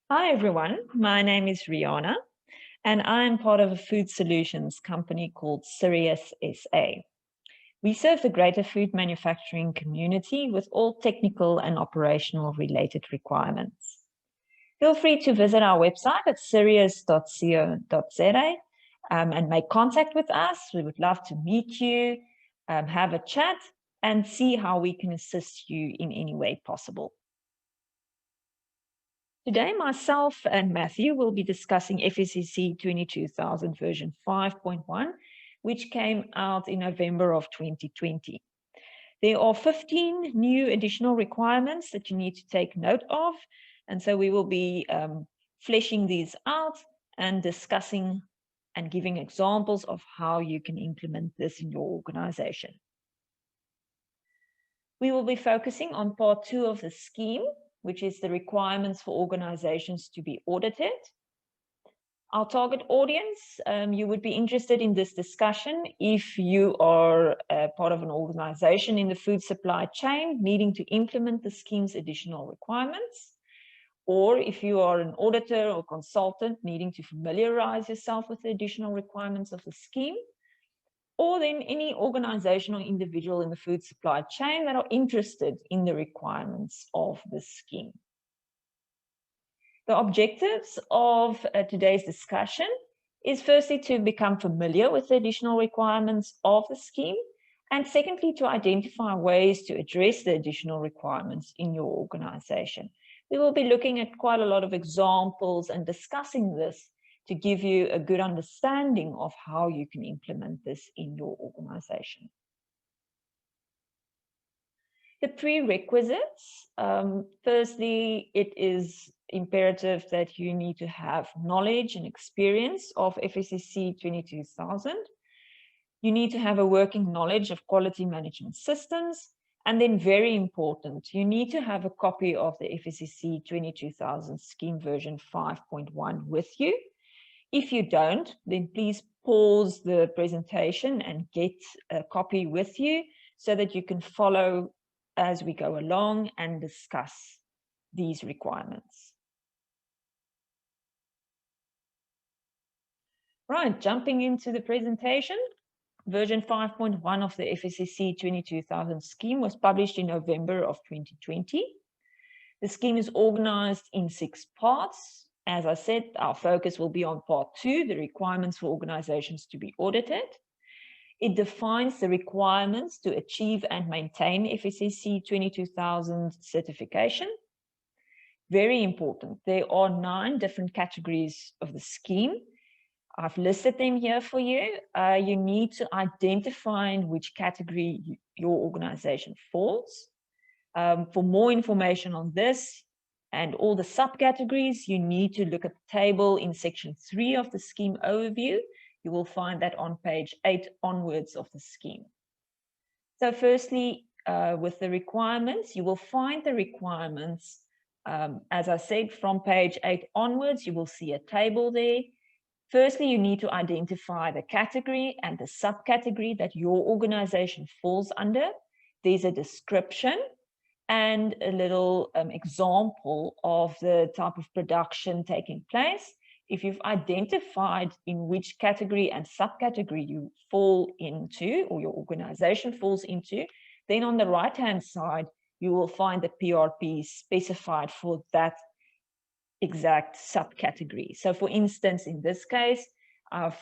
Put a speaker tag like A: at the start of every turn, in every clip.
A: Hi everyone, my name is Rihanna and I'm part of a food solutions company called Sirius SA. We serve the greater food manufacturing community with all technical and operational related requirements. Feel free to visit our website at sirius.co.za and make contact with us. We would love to meet you, have a chat and see how we can assist you in any way possible. Today, myself and Matthew will be discussing FSSC 22000 version 5.1, which came out in November of 2020. There are 15 new additional requirements that you need to take note of, and so we will be fleshing these out and discussing and giving examples of how you can implement this in your organization. We will be focusing on part 2 of the scheme, which is the requirements for organizations to be audited. Our target audience, you would be interested in this discussion if you are part of an organization in the food supply chain needing to implement the scheme's additional requirements, or if you are an auditor or consultant needing to familiarize yourself with the additional requirements of the scheme, or then any organization or individual in the food supply chain that are interested in the requirements of the scheme. The objectives of today's discussion is firstly to become familiar with the additional requirements of the scheme, and secondly to identify ways to address the additional requirements in your organization. We will be looking at quite a lot of examples and discussing this to give you a good understanding of how you can implement this in your organization. The prerequisites, firstly, it is imperative that you need to have knowledge and experience of FSSC 22000. You need to have a working knowledge of quality management systems. And then very important, you need to have a copy of the FSSC 22000 scheme version 5.1 with you. If you don't, then please pause the presentation and get a copy with you so that you can follow as we go along and discuss these requirements. Right, jumping into the presentation. Version 5.1 of the FSSC 22000 scheme was published in November of 2020. The scheme is organized in 6 parts. As I said, our focus will be on part 2, the requirements for organizations to be audited. It defines the requirements to achieve and maintain FSSC 22000 certification. Very important, there are 9 different categories of the scheme. I've listed them here for you. You need to identify in which category your organization falls. For more information on this and all the subcategories, you need to look at the table in section 3 of the scheme overview. You will find that on page 8 onwards of the scheme. So firstly, with the requirements, you will find the requirements, as I said, from page 8 onwards, you will see a table there. Firstly, you need to identify the category and the subcategory that your organization falls under. There's a description and a little example of the type of production taking place. If you've identified in which category and subcategory you fall into, or your organization falls into, then on the right-hand side, you will find the PRP specified for that exact subcategory. So for instance, in this case, I've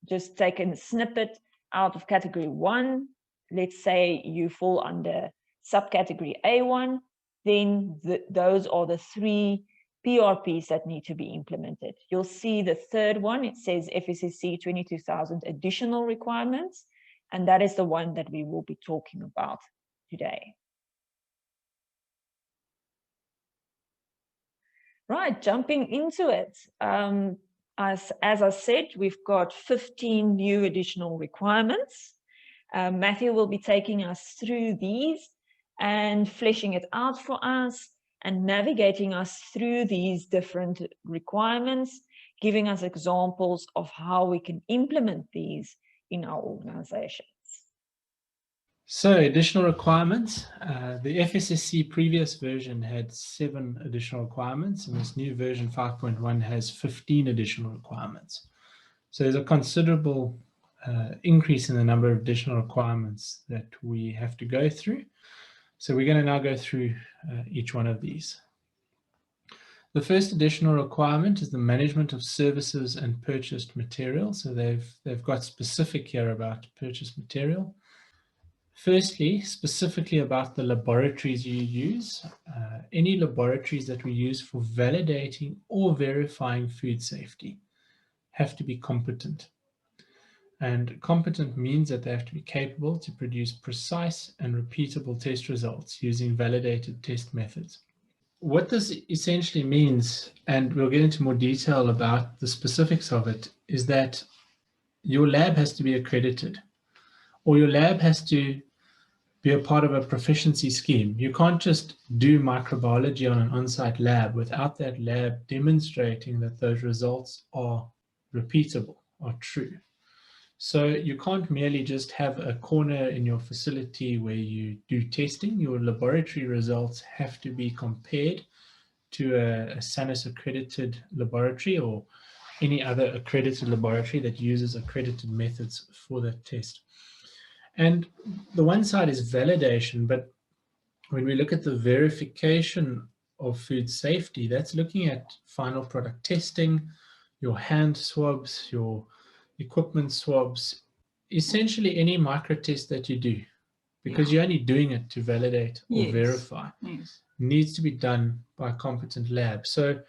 A: just taken a snippet out of category 1. Let's say you fall under subcategory A1, then those are the 3 PRPs that need to be implemented. You'll see the third one, it says FSSC 22000 additional requirements, and that is the one that we will be talking about today. Right, jumping into it. As I said, we've got 15 new additional requirements. Matthew will be taking us through these and fleshing it out for us and navigating us through these different requirements, giving us examples of how we can implement these in our organizations.
B: So additional requirements. The FSSC previous version had 7 additional requirements, and this new version 5.1 has 15 additional requirements. So there's a considerable increase in the number of additional requirements that we have to go through. So we're going to now go through each one of these. The first additional requirement is the management of services and purchased material. So they've got specific here about purchased material. Firstly, specifically about the laboratories you use. Any laboratories that we use for validating or verifying food safety have to be competent. And competent means that they have to be capable to produce precise and repeatable test results using validated test methods. What this essentially means, and we'll get into more detail about the specifics of it, is that your lab has to be accredited, or your lab has to be a part of a proficiency scheme. You can't just do microbiology on an on-site lab without that lab demonstrating that those results are repeatable, are true. So you can't merely just have a corner in your facility where you do testing. Your laboratory results have to be compared to a SANIS accredited laboratory or any other accredited laboratory that uses accredited methods for that test. And the one side is validation, but when we look at the verification of food safety, that's looking at final product testing, your hand swabs, your equipment swabs, essentially any micro test that you do, because you're only doing it to validate or verify. Needs to be done by a competent lab. So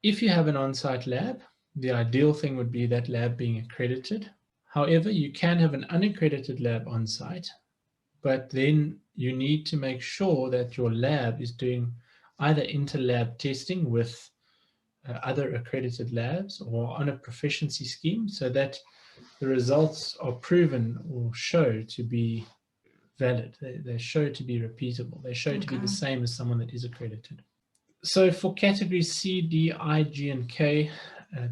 B: if you have an on-site lab, the ideal thing would be that lab being accredited. However, you can have an unaccredited lab on site, but then you need to make sure that your lab is doing either inter-lab testing with other accredited labs or on a proficiency scheme so that the results are proven or show to be valid. They show to be repeatable. They show to be the same as someone that is accredited. So for categories C, D, I, G, and K,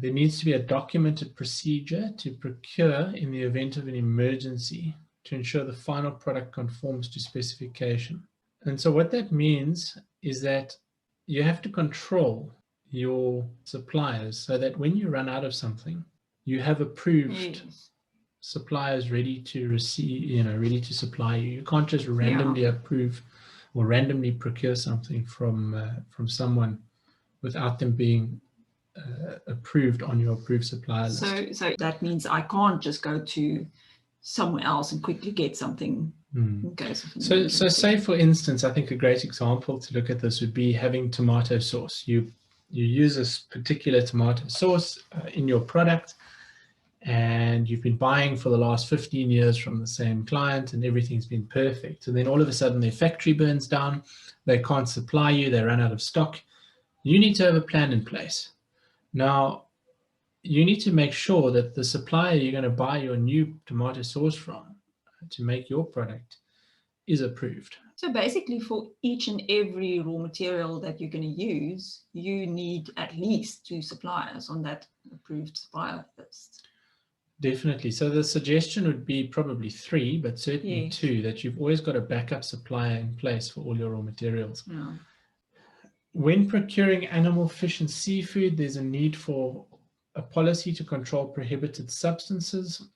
B: there needs to be a documented procedure to procure in the event of an emergency to ensure the final product conforms to specification. And so what that means is that you have to control your suppliers so that when you run out of something, you have approved suppliers ready to receive, ready to supply you. You can't just randomly approve or randomly procure something from someone without them being approved on your approved supplier list.
C: So that means I can't just go to somewhere else and quickly get something.
B: So say for instance, I think a great example to look at this would be having tomato sauce. You use this particular tomato sauce in your product, and you've been buying for the last 15 years from the same client and everything's been perfect. And then all of a sudden their factory burns down, they can't supply you, they run out of stock. You need to have a plan in place. Now, you need to make sure that the supplier you're going to buy your new tomato sauce from to make your product is approved.
C: So basically for each and every raw material that you're going to use, you need at least 2 suppliers on that approved supplier list.
B: Definitely. So the suggestion would be probably 3, but certainly 2, that you've always got a backup supplier in place for all your raw materials. When procuring animal, fish, and seafood, there's a need for a policy to control prohibited substances.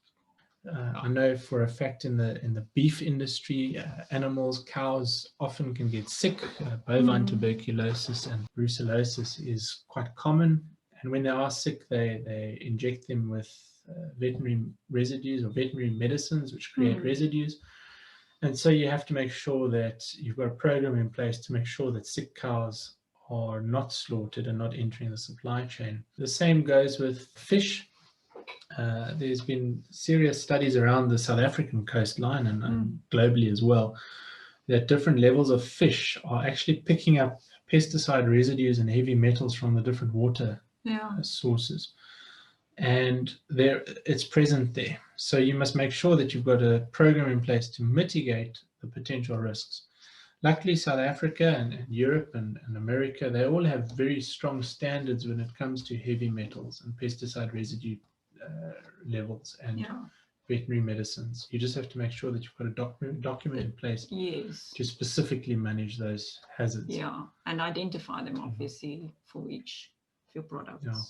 B: I know for a fact in the beef industry, animals, cows often can get sick. Bovine tuberculosis and brucellosis is quite common. And when they are sick, they inject them with veterinary residues or veterinary medicines, which create residues. And so you have to make sure that you've got a program in place to make sure that sick cows are not slaughtered and not entering the supply chain. The same goes with fish. There's been serious studies around the South African coastline and globally as well, that different levels of fish are actually picking up pesticide residues and heavy metals from the different water sources. And it's present there. So you must make sure that you've got a program in place to mitigate the potential risks. Luckily, South Africa and Europe and America, they all have very strong standards when it comes to heavy metals and pesticide residue levels and veterinary medicines. You just have to make sure that you've got a document in place
C: Yes.
B: to specifically manage those hazards.
C: Yeah, and identify them obviously for each of your products.
B: Yeah.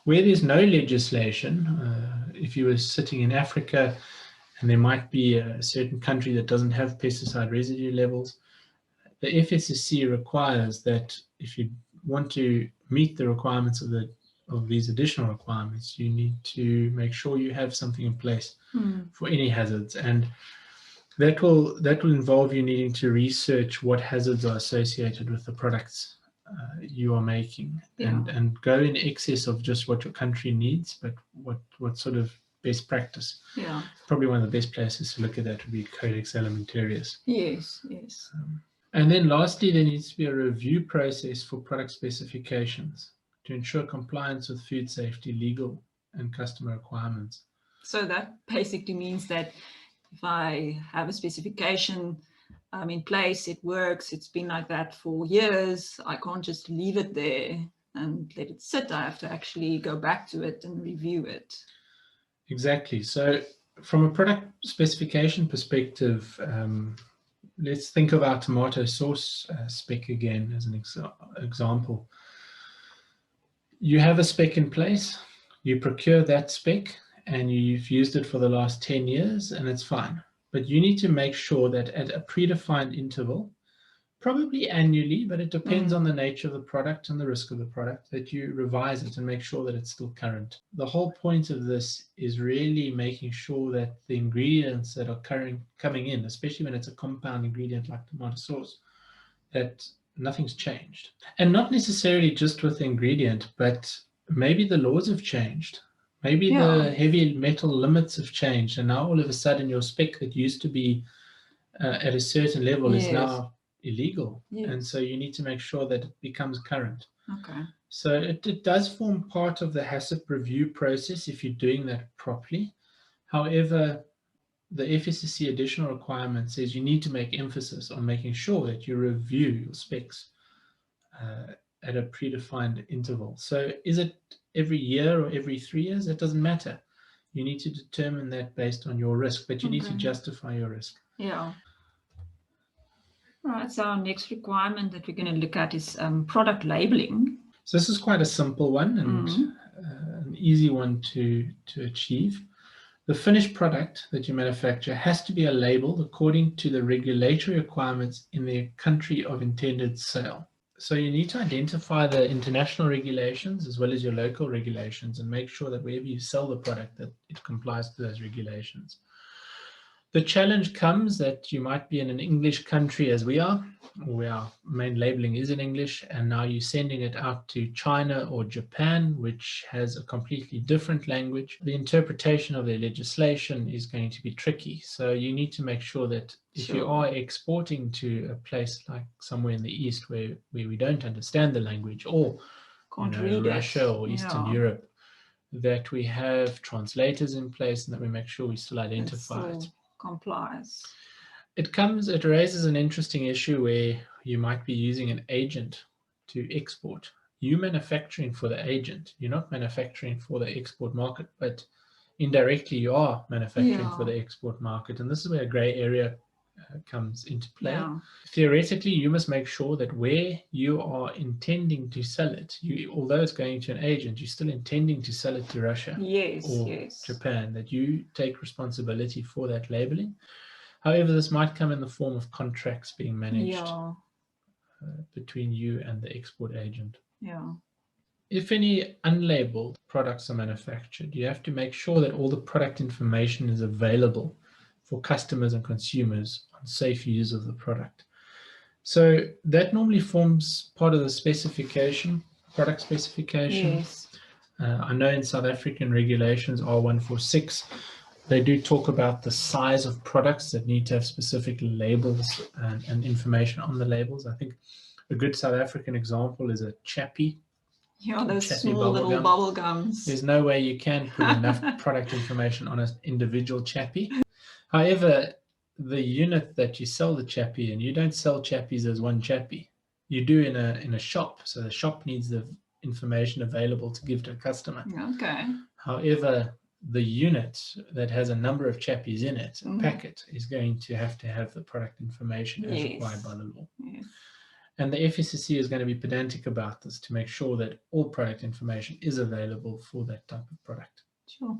B: Where there's no legislation, if you were sitting in Africa and there might be a certain country that doesn't have pesticide residue levels, the FSSC requires that if you want to meet the requirements of these additional requirements, you need to make sure you have something in place for any hazards, and that will involve you needing to research what hazards are associated with the products you are making, and go in excess of just what your country needs, but what sort of best practice.
C: Yeah.
B: Probably one of the best places to look at that would be Codex Alimentarius.
C: Yes, yes.
B: And then lastly, there needs to be a review process for product specifications to ensure compliance with food safety, legal and customer requirements.
C: So that basically means that if I have a specification in place, it works, it's been like that for years, I can't just leave it there and let it sit. I have to actually go back to it and review it.
B: Exactly. So from a product specification perspective, let's think of our tomato sauce spec again as an example. You have a spec in place, you procure that spec, and you've used it for the last 10 years, and it's fine. But you need to make sure that at a predefined interval, probably annually, but it depends on the nature of the product and the risk of the product, that you revise it and make sure that it's still current. The whole point of this is really making sure that the ingredients that are coming in, especially when it's a compound ingredient like tomato sauce, that nothing's changed. And not necessarily just with the ingredient, but maybe the laws have changed. Maybe the heavy metal limits have changed, and now all of a sudden your spec that used to be at a certain level is now illegal. And so you need to make sure that it becomes current.
C: Okay.
B: So it does form part of the HACCP review process if you're doing that properly. However, the FSSC additional requirement says you need to make emphasis on making sure that you review your specs at a predefined interval. So is it every year or every 3 years? It doesn't matter. You need to determine that based on your risk, but you need to justify your risk.
C: Yeah. All right, so our next requirement that we're going to look at is product labeling.
B: So this is quite a simple one and an easy one to achieve. The finished product that you manufacture has to be labeled according to the regulatory requirements in the country of intended sale. So you need to identify the international regulations as well as your local regulations and make sure that wherever you sell the product that it complies to those regulations. The challenge comes that you might be in an English country as we are, where our main labeling is in English, and now you're sending it out to China or Japan, which has a completely different language. The interpretation of their legislation is going to be tricky. So you need to make sure that if you are exporting to a place like somewhere in the East where we don't understand the language, or Russia or Eastern Europe, that we have translators in place and that we make sure we still identify it.
C: Complies.
B: It raises an interesting issue where you might be using an agent to export. You're manufacturing for the agent. You're not manufacturing for the export market, but indirectly you are manufacturing for the export market. And this is where a gray area comes into play. Theoretically, you must make sure that where you are intending to sell it, although it's going to an agent, you're still intending to sell it to Russia or Japan, that you take responsibility for that labeling. However, this might come in the form of contracts being managed between you and the export agent. If any unlabeled products are manufactured, you have to make sure that all the product information is available for customers and consumers on safe use of the product. So that normally forms part of the specification, product specification. I know in South African regulations R146, they do talk about the size of products that need to have specific labels and information on the labels. I think a good South African example is a chappy.
C: Those small little bubble gums.
B: There's no way you can put enough product information on an individual chappy. However, the unit that you sell the chappy in, you don't sell chappies as one chappy. You do in a shop. So the shop needs the information available to give to a customer.
C: Okay.
B: However, the unit that has a number of chappies in it, a
C: Mhm.
B: packet, is going to have the product information as required by the law.
C: Yes.
B: And the FSSC is going to be pedantic about this to make sure that all product information is available for that type of product.
C: Sure.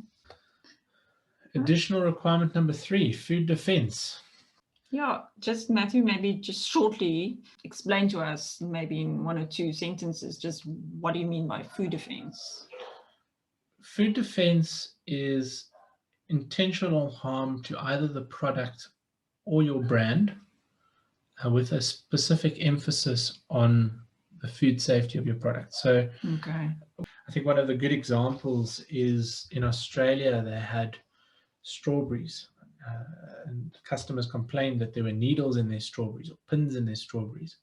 B: Additional requirement number 3, food defense.
C: Yeah, just Matthew, maybe just shortly explain to us, maybe in 1 or 2 sentences, just what do you mean by food defense?
B: Food defense is intentional harm to either the product or your brand, with a specific emphasis on the food safety of your product. So
C: Okay.
B: I think one of the good examples is in Australia, they had strawberries, and customers complained that there were needles in their strawberries or pins in their strawberries.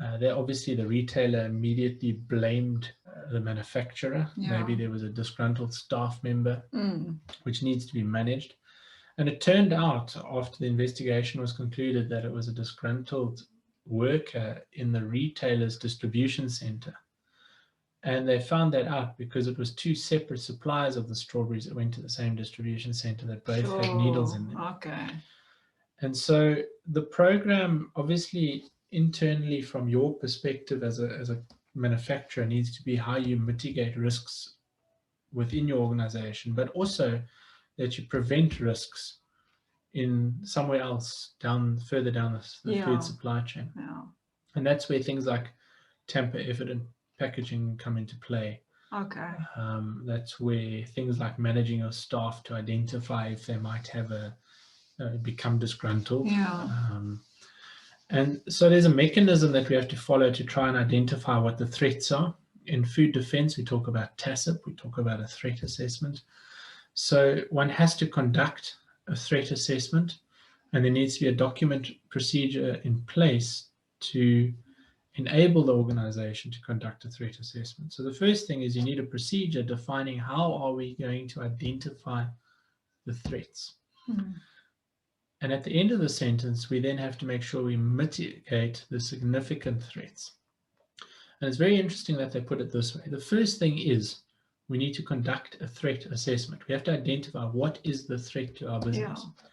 B: Obviously, the retailer immediately blamed the manufacturer.
C: Yeah.
B: Maybe there was a disgruntled staff member,
C: Mm.
B: which needs to be managed. And it turned out, after the investigation was concluded, that it was a disgruntled worker in the retailer's distribution center. And they found that out because it was 2 separate suppliers of the strawberries that went to the same distribution center that both had needles in them.
C: Okay.
B: And so the program, obviously, internally from your perspective as a manufacturer, needs to be how you mitigate risks within your organization, but also that you prevent risks in somewhere else further down the
C: Yeah.
B: food supply chain.
C: Yeah.
B: And that's where things like tamper evident packaging come into play.
C: Okay.
B: That's where things like managing your staff to identify if they might have become disgruntled.
C: Yeah.
B: And so there's a mechanism that we have to follow to try and identify what the threats are. In food defense, we talk about TACIP, we talk about a threat assessment. So one has to conduct a threat assessment, and there needs to be a document procedure in place to enable the organization to conduct a threat assessment. So the first thing is you need a procedure defining how are we going to identify the threats.
C: Mm.
B: And at the end of the sentence, we then have to make sure we mitigate the significant threats. And it's very interesting that they put it this way. The first thing is we need to conduct a threat assessment. We have to identify what is the threat to our business.
C: Yeah.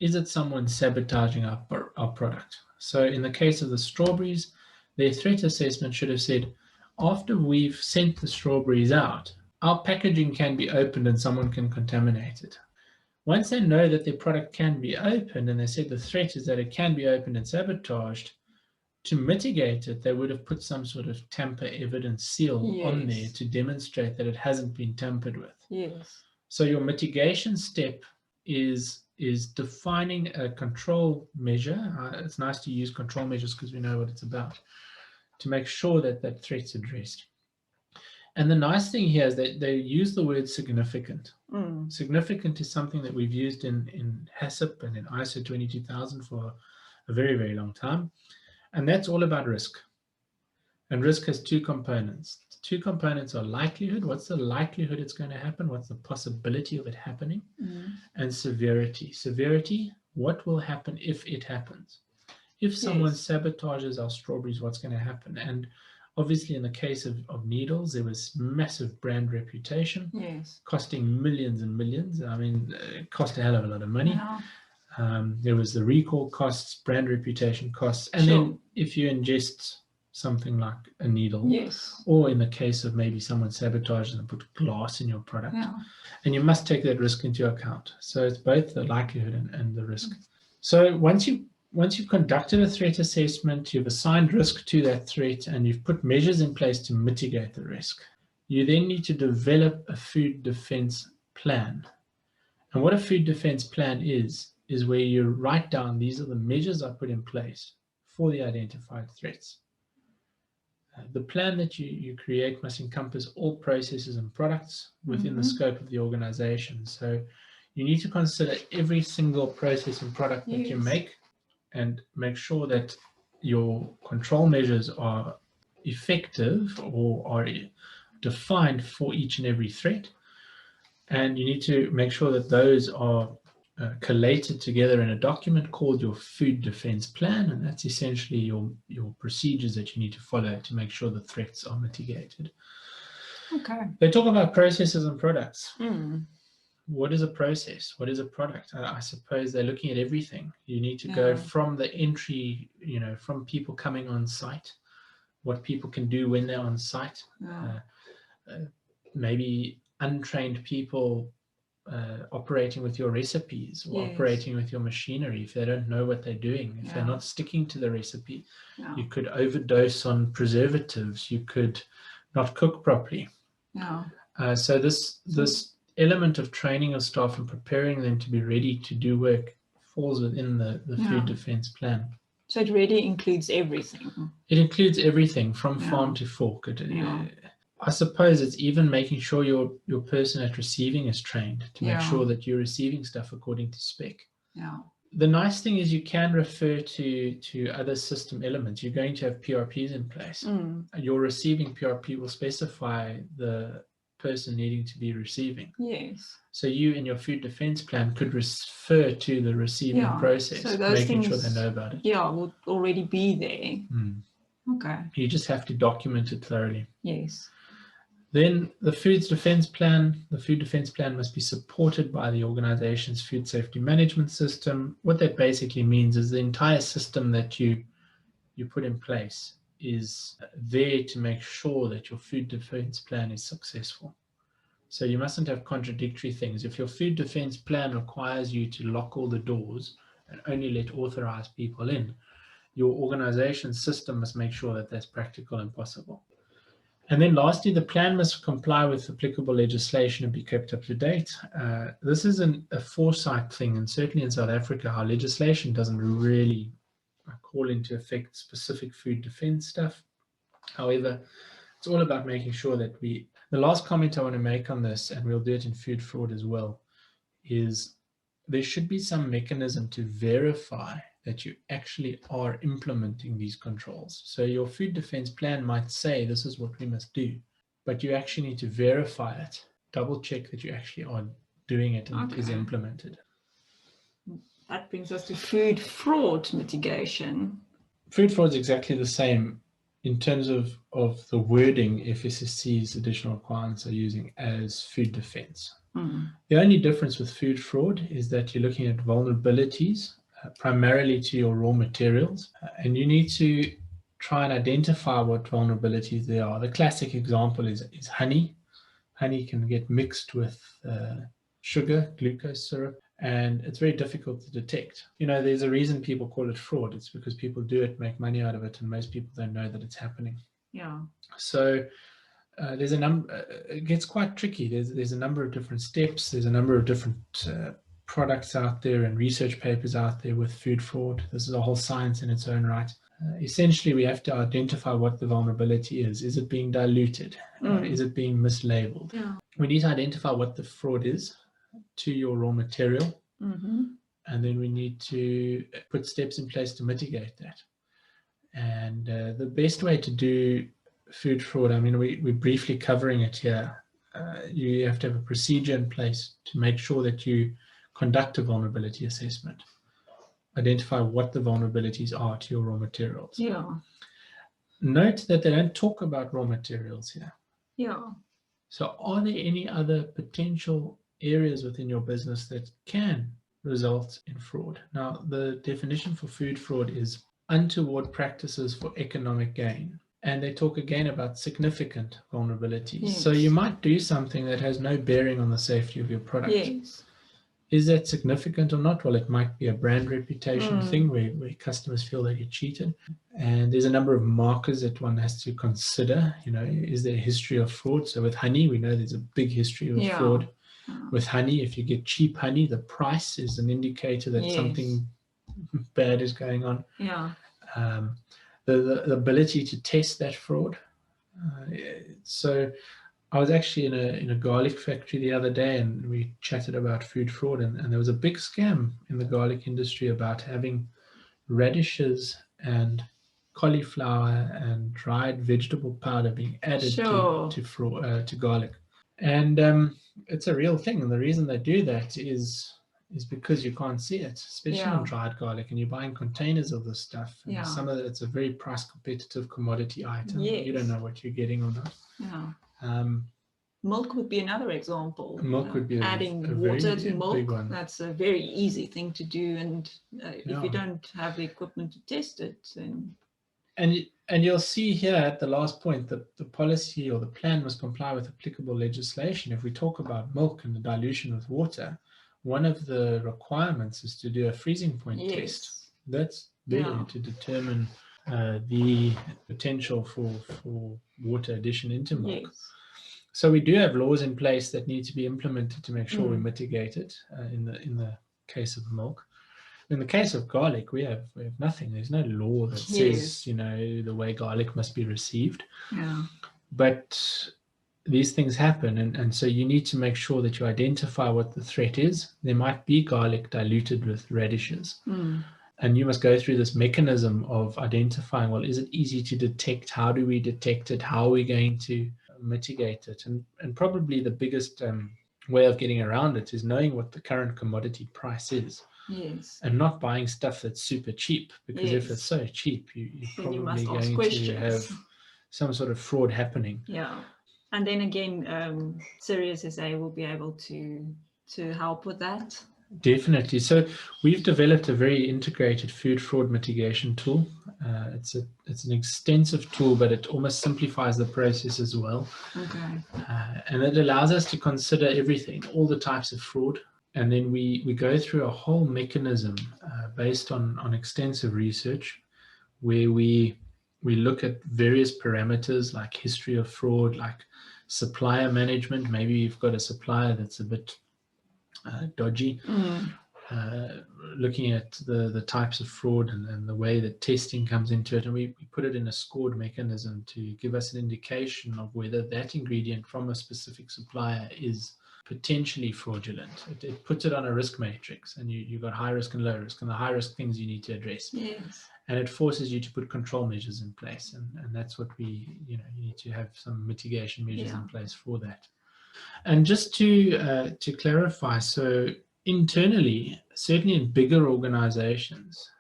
B: Is it someone sabotaging our product? So in the case of the strawberries, their threat assessment should have said, after we've sent the strawberries out, our packaging can be opened and someone can contaminate it. Once they know that their product can be opened, and they said the threat is that it can be opened and sabotaged, to mitigate it, they would have put some sort of tamper evidence seal on there to demonstrate that it hasn't been tampered with.
C: Yes.
B: So your mitigation step is defining a control measure. It's nice to use control measures because we know what it's about, to make sure that that threat's addressed. And the nice thing here is that they use the word significant.
C: Mm.
B: Significant is something that we've used in HACCP and in ISO 22000 for a very, very long time. And that's all about risk. And risk has 2 components. The 2 components are likelihood. What's the likelihood it's going to happen? What's the possibility of it happening?
C: Mm.
B: And severity. Severity, what will happen if it happens? If someone sabotages our strawberries, what's going to happen? And obviously, in the case of needles, there was massive brand reputation, costing millions and millions. I mean, it cost a hell of a lot of money.
C: Yeah.
B: There was the recall costs, brand reputation costs, and then if you ingest something like a needle, or in the case of maybe someone sabotages and put glass in your product, and you must take that risk into account. So it's both the likelihood and the risk. So once you've conducted a threat assessment, you've assigned risk to that threat, and you've put measures in place to mitigate the risk, you then need to develop a food defense plan. And what a food defense plan is where you write down, these are the measures I put in place for the identified threats. The plan that you create must encompass all processes and products within the scope of the organization. So you need to consider every single process and product that you make, and make sure that your control measures are effective or are defined for each and every threat. And you need to make sure that those are collated together in a document called your food defense plan, and that's essentially your procedures that you need to follow to make sure the threats are mitigated.
C: Okay.
B: They talk about processes and products.
C: Mm.
B: What is a process? What is a product? I suppose they're looking at everything. You need to go
C: Yeah.
B: from the entry, from people coming on site, what people can do when they're on site.
C: Yeah.
B: Maybe untrained people operating with your recipes or
C: Yes.
B: operating with your machinery if they don't know what they're doing, if they're
C: Yeah.
B: not sticking to the recipe.
C: Yeah.
B: You could overdose on preservatives. You could not cook properly.
C: Yeah.
B: So this element of training of staff and preparing them to be ready to do work falls within the food defense plan.
C: So it really includes everything.
B: It includes everything from farm to fork. I suppose it's even making sure your person at receiving is trained to make sure that you're receiving stuff according to spec.
C: Yeah.
B: The nice thing is you can refer to other system elements. You're going to have PRPs in place. Your receiving PRP will specify the person needing to be receiving.
C: Yes.
B: So you in your food defense plan could refer to the receiving process,
C: so those
B: making
C: things,
B: sure they know about it.
C: Yeah, will already be there. Okay.
B: You just have to document it thoroughly.
C: Yes.
B: Then the food defense plan must be supported by the organization's food safety management system. What that basically means is the entire system that you put in place is there to make sure that your food defense plan is successful. So you mustn't have contradictory things. If your food defense plan requires you to lock all the doors and only let authorized people in, your organization's system must make sure that that's practical and possible. And then lastly, the plan must comply with applicable legislation and be kept up to date. This is a foresight thing, and certainly in South Africa, our legislation doesn't really call into effect specific food defense stuff. However, it's all about making sure that the last comment I want to make on this, and we'll do it in food fraud as well, is there should be some mechanism to verify that you actually are implementing these controls. So your food defense plan might say this is what we must do, but you actually need to verify it, double check that you actually are doing it and it is implemented.
C: That brings us to food fraud mitigation.
B: Food fraud is exactly the same in terms of the wording FSSC's additional requirements are using as food defense. The only difference with food fraud is that you're looking at vulnerabilities primarily to your raw materials, and you need to try and identify what vulnerabilities there are. The classic example is honey. Honey can get mixed with sugar, glucose syrup, and it's very difficult to detect. There's a reason people call it fraud. It's because people do it, make money out of it, and most people don't know that it's happening.
C: Yeah.
B: So there's a number. It gets quite tricky. There's a number of different steps. There's a number of different products out there and research papers out there with food fraud. This is a whole science in its own right. Essentially, we have to identify what the vulnerability is. Is it being diluted? Is it being mislabeled?
C: Yeah.
B: We need to identify what the fraud is to your raw material. And then we need to put steps in place to mitigate that. And the best way to do food fraud, we're briefly covering it here. You have to have a procedure in place to make sure that you conduct a vulnerability assessment. Identify what the vulnerabilities are to your raw materials.
C: Yeah.
B: Note that they don't talk about raw materials here.
C: Yeah.
B: So are there any other potential areas within your business that can result in fraud? Now, the definition for food fraud is untoward practices for economic gain. And they talk again about significant vulnerabilities.
C: Yes.
B: So you might do something that has no bearing on the safety of your product.
C: Yes.
B: Is that significant or not? Well, it might be a brand reputation thing where customers feel they get cheated. And there's a number of markers that one has to consider. Is there a history of fraud? So with honey, we know there's a big history of fraud. With honey, if you get cheap honey, the price is an indicator that something bad is going on.
C: Yeah.
B: The ability to test that fraud. So I was actually in a garlic factory the other day, and we chatted about food fraud, and there was a big scam in the garlic industry about having radishes and cauliflower and dried vegetable powder being added to garlic. And it's a real thing, and the reason they do that is because you can't see it, especially on dried garlic, and you're buying containers of this stuff. And some of it's a very price competitive commodity item.
C: Yes.
B: You don't know what you're getting or not.
C: Yeah. Milk would be another example.
B: Milk would be a
C: adding
B: very
C: water to
B: big
C: milk.
B: one.
C: That's a very easy thing to do, and if
B: Yeah.
C: you don't have the equipment to test it, then
B: and you'll see here at the last point that the policy or the plan must comply with applicable legislation. If we talk about milk and the dilution with water, one of the requirements is to do a freezing point test. That's there to determine the potential for water addition into milk.
C: Yes.
B: So we do have laws in place that need to be implemented to make sure we mitigate it in the case of milk. In the case of garlic, we have nothing. There's no law that says, you know, the way garlic must be received.
C: Yeah.
B: But these things happen, and so you need to make sure that you identify what the threat is. There might be garlic diluted with radishes. And you must go through this mechanism of identifying, well, is it easy to detect? How do we detect it? How are we going to mitigate it? And probably the biggest way of getting around it is knowing what the current commodity price is.
C: Yes.
B: And not buying stuff that's super cheap, because if it's so cheap, you're probably going to have some sort of fraud happening.
C: Yeah. And then again, Sirius SA will be able to help with that.
B: Definitely. So we've developed a very integrated food fraud mitigation tool. It's an extensive tool, but it almost simplifies the process as well.
C: Okay.
B: And it allows us to consider everything, all the types of fraud. And then we go through a whole mechanism based on extensive research, where we look at various parameters like history of fraud, like supplier management. Maybe you've got a supplier that's a bit dodgy. Looking at the types of fraud and the way that testing comes into it, and we put it in a scored mechanism to give us an indication of whether that ingredient from a specific supplier is potentially fraudulent. It puts it on a risk matrix, and you've got high risk and low risk, and the high risk things you need to address.
C: Yes.
B: And it forces you to put control measures in place, and that's what you need to have some mitigation measures in place for that. And just to clarify, so internally, certainly in bigger organizations,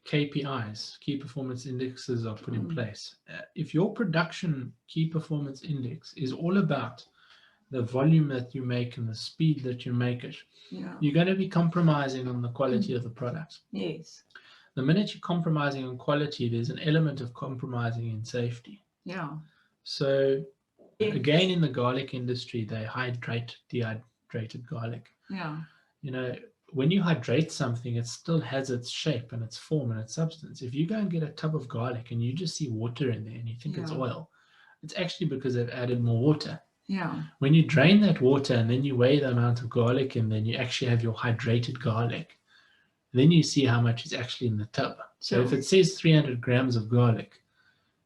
B: KPIs, key performance indexes, are put in place. If your production key performance index is all about the volume that you make and the speed that you make it, you're going to be compromising on the quality of the product.
C: Yes.
B: The minute you're compromising on quality, there's an element of compromising in safety.
C: Yeah.
B: So again, in the garlic industry, they hydrate dehydrated garlic.
C: Yeah.
B: You know, when you hydrate something, it still has its shape and its form and its substance. If you go and get a tub of garlic and you just see water in there and you think it's oil, it's actually because they've added more water.
C: Yeah.
B: When you drain that water and then you weigh the amount of garlic, and then you actually have your hydrated garlic, then you see how much is actually in the tub. So if it says 300 grams of garlic,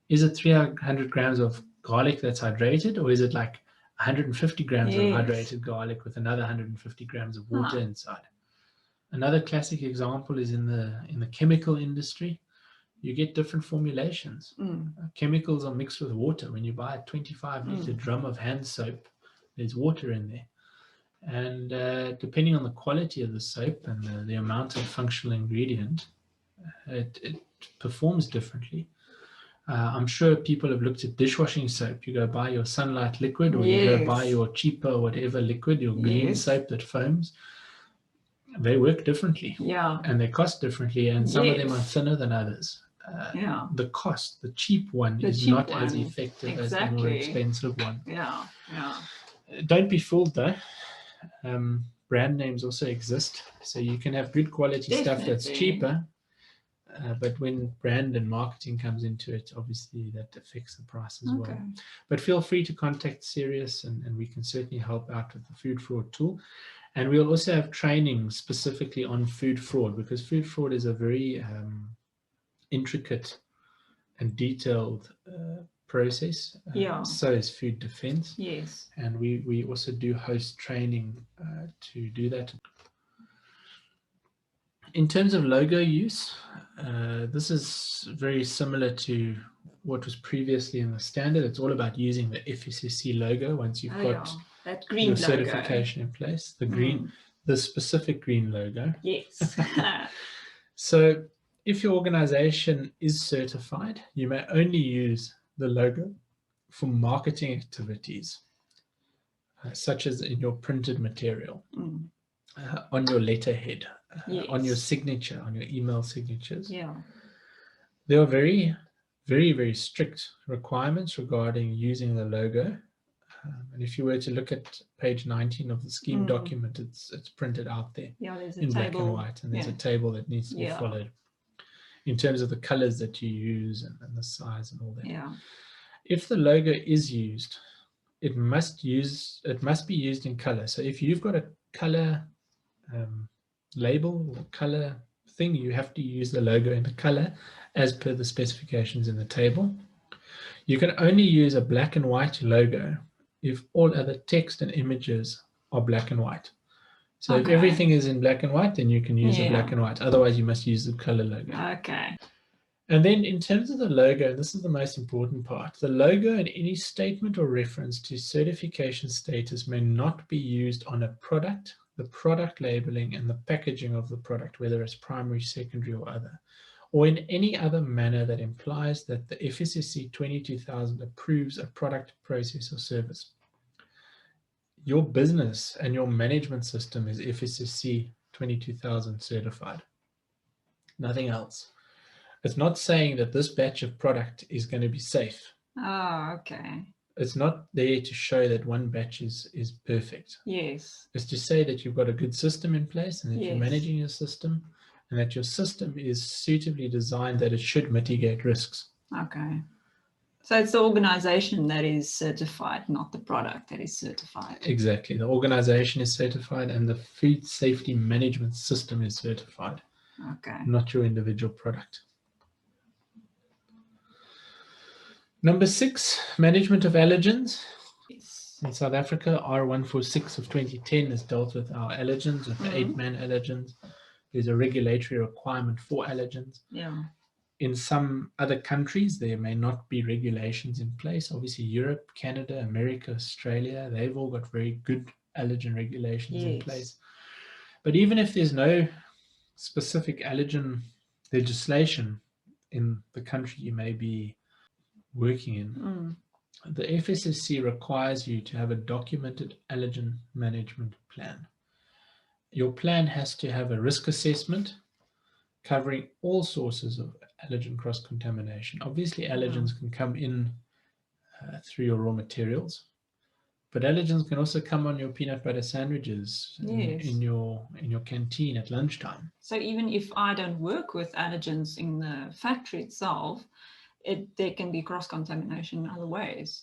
B: is it 300 grams of garlic that's hydrated, or is it like 150 grams of hydrated garlic with another 150 grams of water inside? Another classic example is in the chemical industry. You get different formulations. Chemicals are mixed with water. When you buy a 25-liter drum of hand soap, there's water in there. And depending on the quality of the soap and the amount of functional ingredient, it performs differently. I'm sure people have looked at dishwashing soap. You go buy your Sunlight liquid, or you go buy your cheaper whatever liquid, your green soap that foams. They work differently.
C: Yeah.
B: And they cost differently, and some of them are thinner than others. The cost, the cheap one is not as effective as the more expensive one.
C: Yeah.
B: Don't be fooled though. Brand names also exist. So you can have good quality stuff that's cheaper. But when brand and marketing comes into it, obviously that affects the price as well. But feel free to contact Sirius, and we can certainly help out with the food fraud tool. And we'll also have training specifically on food fraud, because food fraud is a very intricate and detailed process. So is food defense.
C: Yes.
B: And we also do host training to do that. In terms of logo use, this is very similar to what was previously in the standard. It's all about using the FSSC logo once you've got
C: that green
B: your
C: logo
B: certification in place. The green, the specific green logo.
C: Yes.
B: So if your organization is certified, you may only use the logo for marketing activities, such as in your printed material, on your letterhead, on your
C: Yes.
B: signature, on your email signatures.
C: Yeah.
B: There are very, very, very strict requirements regarding using the logo. And if you were to look at page 19 of the scheme document, it's printed out there
C: Yeah, there's a
B: in
C: table.
B: black and white, and there's
C: Yeah.
B: a table that needs to be
C: Yeah.
B: followed in terms of the colors that you use and the size and all that.
C: Yeah.
B: If the logo is used, it must be used in color. So if you've got a color label or color thing, you have to use the logo in the color as per the specifications in the table. You can only use a black and white logo if all other text and images are black and white. So if everything is in black and white, then you can use a black and white. Otherwise, you must use the color logo.
C: Okay.
B: And then in terms of the logo, and this is the most important part, the logo and any statement or reference to certification status may not be used on a product, the product labeling, and the packaging of the product, whether it's primary, secondary, or other, or in any other manner that implies that the FSSC 22000 approves a product, process, or service. Your business and your management system is FSSC 22000 certified. Nothing else. It's not saying that this batch of product is going to be safe.
C: Oh, okay.
B: It's not there to show that one batch is perfect.
C: Yes.
B: It's to say that you've got a good system in place and that
C: Yes.
B: you're managing your system and that your system is suitably designed that it should mitigate risks.
C: Okay. So it's the organization that is certified, not the product that is certified.
B: Exactly. The organization is certified and the food safety management system is certified.
C: Okay.
B: Not your individual product. Number 6, management of allergens.
C: Yes.
B: In South Africa, R146 of 2010 has dealt with our allergens, with the 8-man allergens. There's a regulatory requirement for allergens.
C: Yeah.
B: In some other countries, there may not be regulations in place. Obviously, Europe, Canada, America, Australia, they've all got very good allergen regulations in place. But even if there's no specific allergen legislation in the country you may be working in, the FSSC requires you to have a documented allergen management plan. Your plan has to have a risk assessment covering all sources of allergen cross-contamination. Obviously, allergens can come in through your raw materials, but allergens can also come on your peanut butter sandwiches in your canteen at lunchtime.
C: So even if I don't work with allergens in the factory itself, there can be cross-contamination in other ways.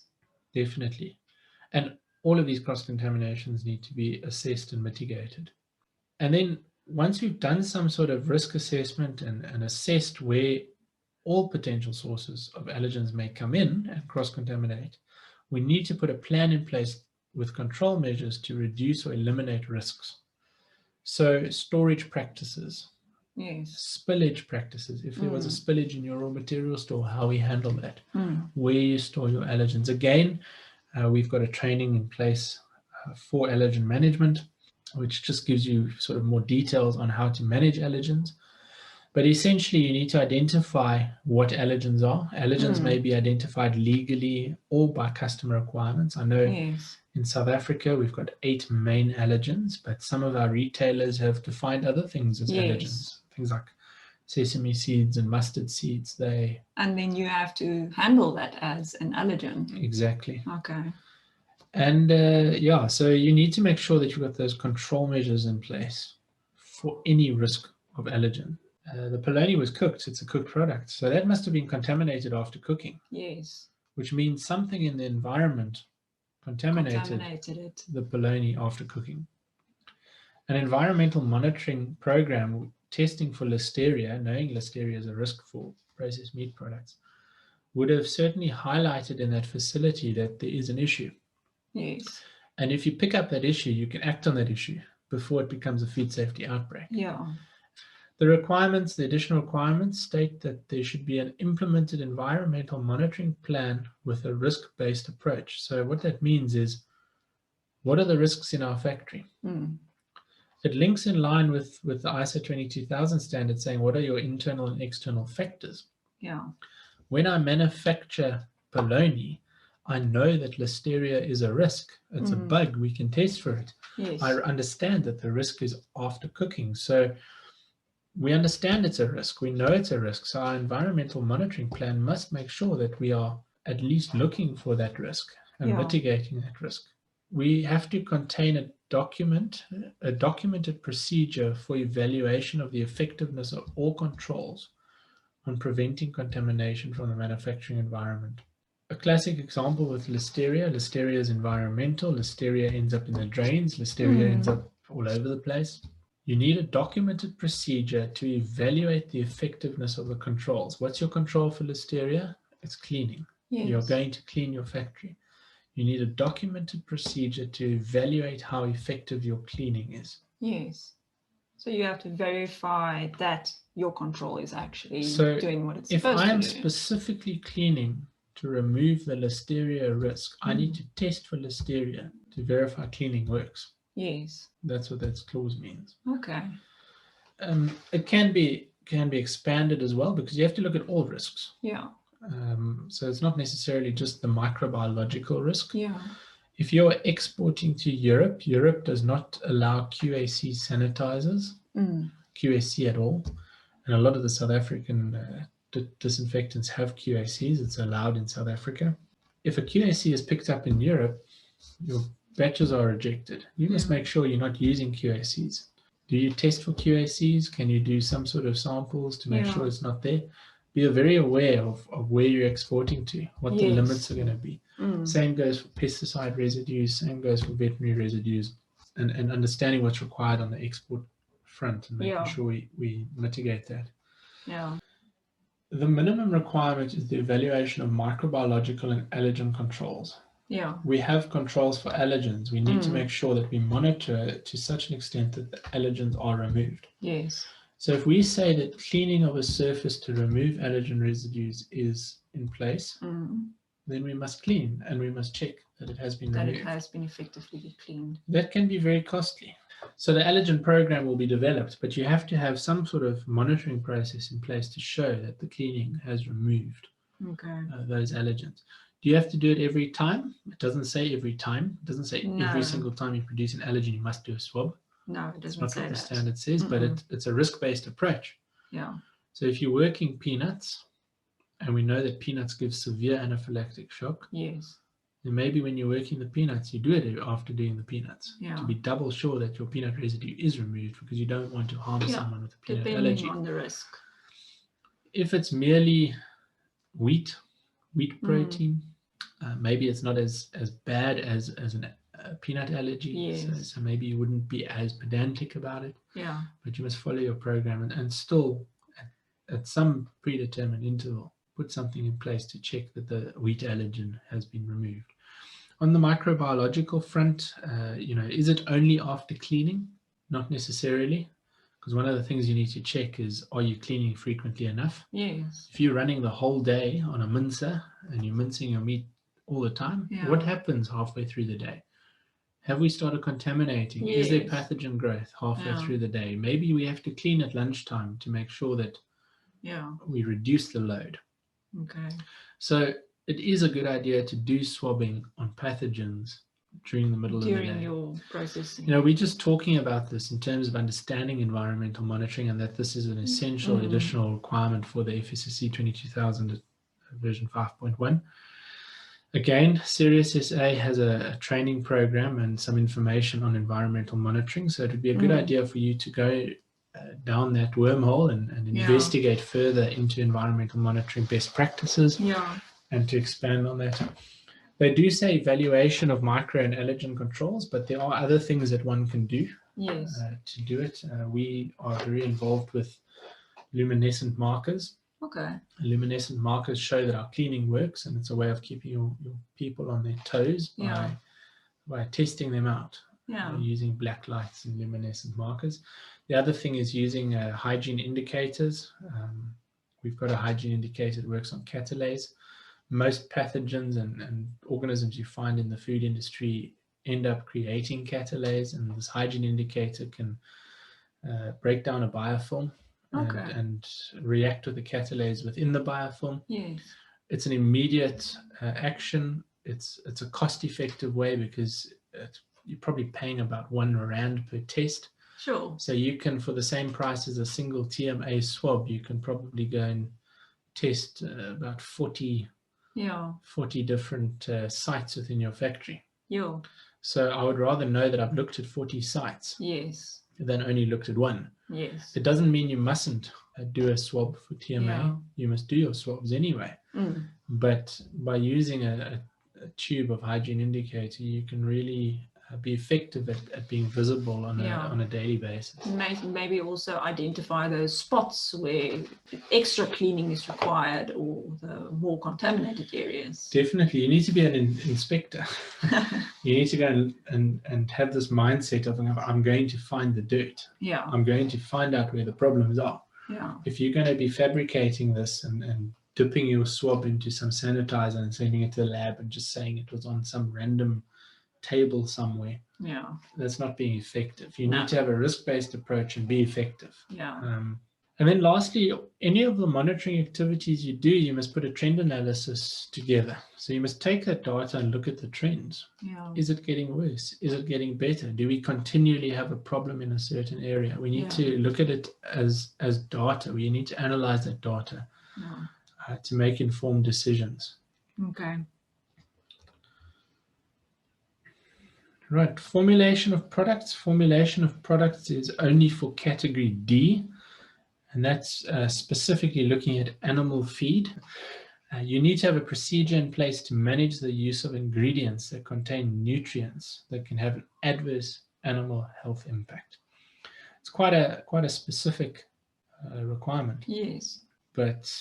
B: Definitely. And all of these cross-contaminations need to be assessed and mitigated. And then once we've done some sort of risk assessment and assessed where all potential sources of allergens may come in and cross-contaminate, we need to put a plan in place with control measures to reduce or eliminate risks. So storage practices, spillage practices. If there was a spillage in your raw material store, how we handle that, where you store your allergens. Again, we've got a training in place for allergen management, which just gives you sort of more details on how to manage allergens. But essentially, you need to identify what allergens are. Allergens may be identified legally or by customer requirements. I know in South Africa, we've got 8 main allergens, but some of our retailers have defined other things as allergens. Things like sesame seeds and mustard seeds.
C: And then you have to handle that as an allergen.
B: Exactly.
C: Okay.
B: And so you need to make sure that you've got those control measures in place for any risk of allergen. The polony was cooked. It's a cooked product. So that must have been contaminated after cooking.
C: Yes.
B: Which means something in the environment contaminated
C: it.
B: the polony after cooking. An environmental monitoring program testing for listeria, knowing listeria is a risk for processed meat products, would have certainly highlighted in that facility that there is an issue.
C: Yes.
B: And if you pick up that issue, you can act on that issue before it becomes a food safety outbreak.
C: Yeah.
B: The requirements, the additional requirements state that there should be an implemented environmental monitoring plan with a risk-based approach. So what that means is, what are the risks in our factory? It links in line with the ISO 22000 standard saying, what are your internal and external factors?
C: Yeah.
B: When I manufacture polony, I know that Listeria is a risk. It's a bug. We can test for it.
C: Yes.
B: I understand that the risk is after cooking. So we understand it's a risk. We know it's a risk. So our environmental monitoring plan must make sure that we are at least looking for that risk and mitigating that risk. We have to contain a documented procedure for evaluation of the effectiveness of all controls on preventing contamination from the manufacturing environment. A classic example with Listeria is environmental. Listeria ends up in the drains. Listeria ends up all over the place. You need a documented procedure to evaluate the effectiveness of the controls. What's your control for Listeria? It's cleaning.
C: Yes.
B: You're going to clean your factory. You need a documented procedure to evaluate how effective your cleaning is.
C: Yes. So you have to verify that your control is actually doing what it's supposed to do.
B: If I am specifically cleaning to remove the Listeria risk, I need to test for Listeria to verify cleaning works.
C: Yes.
B: That's what that clause means.
C: Okay.
B: It can be expanded as well, because you have to look at all risks.
C: Yeah.
B: So it's not necessarily just the microbiological risk.
C: Yeah.
B: If you're exporting to Europe, Europe does not allow QAC sanitizers, QAC at all. And a lot of the South African disinfectants have QACs. It's allowed in South Africa. If a QAC is picked up in Europe, your batches are rejected. You must make sure you're not using QACs. Do you test for QACs? Can you do some sort of samples to make sure it's not there? Be very aware of where you're exporting to, what the limits are going to be. Same goes for pesticide residues, same goes for veterinary residues, and understanding what's required on the export front and making sure we mitigate that.
C: Yeah.
B: The minimum requirement is the evaluation of microbiological and allergen controls.
C: Yeah.
B: We have controls for allergens. We need to make sure that we monitor to such an extent that the allergens are removed.
C: Yes.
B: So if we say that cleaning of a surface to remove allergen residues is in place, then we must clean and we must check that it has been removed.
C: That it has been effectively cleaned.
B: That can be very costly. So the allergen program will be developed, but you have to have some sort of monitoring process in place to show that the cleaning has removed those allergens. Do you have to do it every time? It doesn't say every time. It doesn't say every single time you produce an allergen, you must do a swab.
C: No, it doesn't say that.
B: It's not what the standard says, but it's a risk-based approach.
C: Yeah.
B: So if you're working peanuts, and we know that peanuts give severe anaphylactic shock,
C: yes,
B: then maybe when you're working the peanuts, you do it after doing the peanuts to be double sure that your peanut residue is removed, because you don't want to harm someone with a peanut allergy.
C: Depending on the risk.
B: If it's merely wheat protein, maybe it's not as bad as a peanut allergy.
C: Yes.
B: So maybe you wouldn't be as pedantic about it.
C: Yeah.
B: But you must follow your program and still, at some predetermined interval, put something in place to check that the wheat allergen has been removed. On the microbiological front, is it only after cleaning? Not necessarily, because one of the things you need to check is, are you cleaning frequently enough?
C: Yes.
B: If you're running the whole day on a mincer and you're mincing your meat all the time, what happens halfway through the day? Have we started contaminating?
C: Yes.
B: Is there pathogen growth halfway through the day? Maybe we have to clean at lunchtime to make sure that we reduce the load.
C: Okay.
B: So it is a good idea to do swabbing on pathogens during the middle of the day.
C: During your processing.
B: We're just talking about this in terms of understanding environmental monitoring, and that this is an essential additional requirement for the FSSC 22000 version 5.1. Again, Sirius SA has a training program and some information on environmental monitoring, so it would be a good idea for you to go down that wormhole and investigate further into environmental monitoring best practices and to expand on that. They do say evaluation of micro and allergen controls, but there are other things that one can do to do it. We are very involved with luminescent markers.
C: Okay.
B: Luminescent markers show that our cleaning works, and it's a way of keeping your people on their toes by testing them out using black lights and luminescent markers. The other thing is using hygiene indicators. We've got a hygiene indicator that works on catalase. Most pathogens and organisms you find in the food industry end up creating catalase, and this hygiene indicator can break down a biofilm and react with the catalase within the biofilm.
C: Yes.
B: It's an immediate action. it's a cost-effective way because you're probably paying about R1 per test.
C: Sure.
B: So you can, for the same price as a single TMA swab, you can probably go and test about 40 different sites within your factory.
C: Yeah.
B: So I would rather know that I've looked at 40 sites
C: Yes.
B: than only looked at one.
C: Yes.
B: It doesn't mean you mustn't do a swab for TMA.
C: Yeah.
B: You must do your swabs anyway. But by using a tube of hygiene indicator, you can really be effective at being visible on a daily basis.
C: Maybe also identify those spots where extra cleaning is required or the more contaminated areas.
B: Definitely. You need to be an inspector. You need to go and have this mindset of, I'm going to find the dirt.
C: Yeah.
B: I'm going to find out where the problems are.
C: Yeah.
B: If you're going to be fabricating this and dipping your swab into some sanitizer and sending it to the lab and just saying it was on some random table somewhere, that's not being effective. You need to have a risk-based approach and be effective. And then lastly, any of the monitoring activities you do, you must put a trend analysis together. So you must take that data and look at the trends. Is it getting worse? Is it getting better? Do we continually have a problem in a certain area? We need to look at it as data. We need to analyze that data to make informed decisions.
C: Okay.
B: Right, formulation of products. Formulation of products is only for category D, and that's specifically looking at animal feed. You need to have a procedure in place to manage the use of ingredients that contain nutrients that can have an adverse animal health impact. It's quite a specific requirement.
C: Yes.
B: But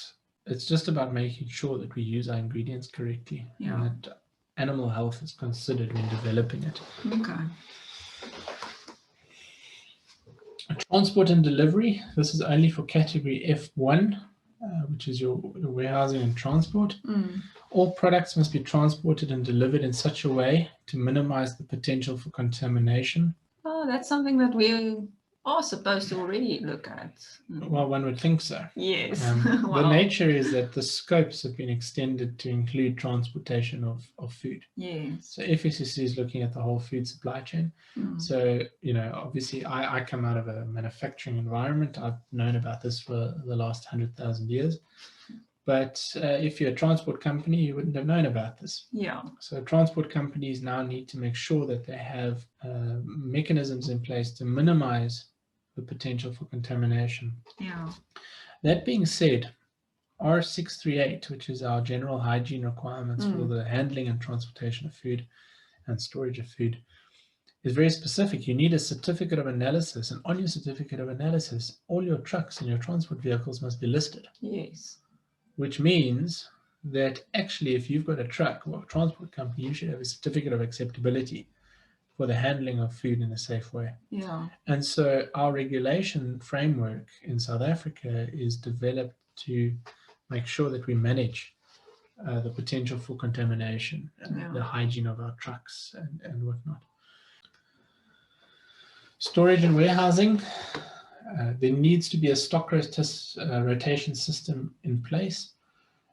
B: it's just about making sure that we use our ingredients correctly and that animal health is considered when developing it.
C: Okay.
B: Transport and delivery. This is only for category F1, which is your warehousing and transport. All products must be transported and delivered in such a way to minimize the potential for contamination.
C: Oh, that's something that we are supposed to already look at.
B: Well, one would think so.
C: Yes.
B: The nature is that the scopes have been extended to include transportation of food.
C: Yes.
B: So FSSC is looking at the whole food supply chain. So, obviously I come out of a manufacturing environment. I've known about this for the last 100,000 years. But if you're a transport company, you wouldn't have known about this.
C: Yeah.
B: So transport companies now need to make sure that they have mechanisms in place to minimize the potential for contamination.
C: Yeah.
B: That being said, R638, which is our general hygiene requirements for the handling and transportation of food and storage of food, is very specific. You need a certificate of analysis, and on your certificate of analysis, all your trucks and your transport vehicles must be listed.
C: Yes.
B: Which means that actually, if you've got a truck or a transport company, you should have a certificate of acceptability for the handling of food in a safe way.
C: Yeah.
B: And so our regulation framework in South Africa is developed to make sure that we manage the potential for contamination, the hygiene of our trucks and whatnot. Storage and warehousing. There needs to be a stock rotation system in place.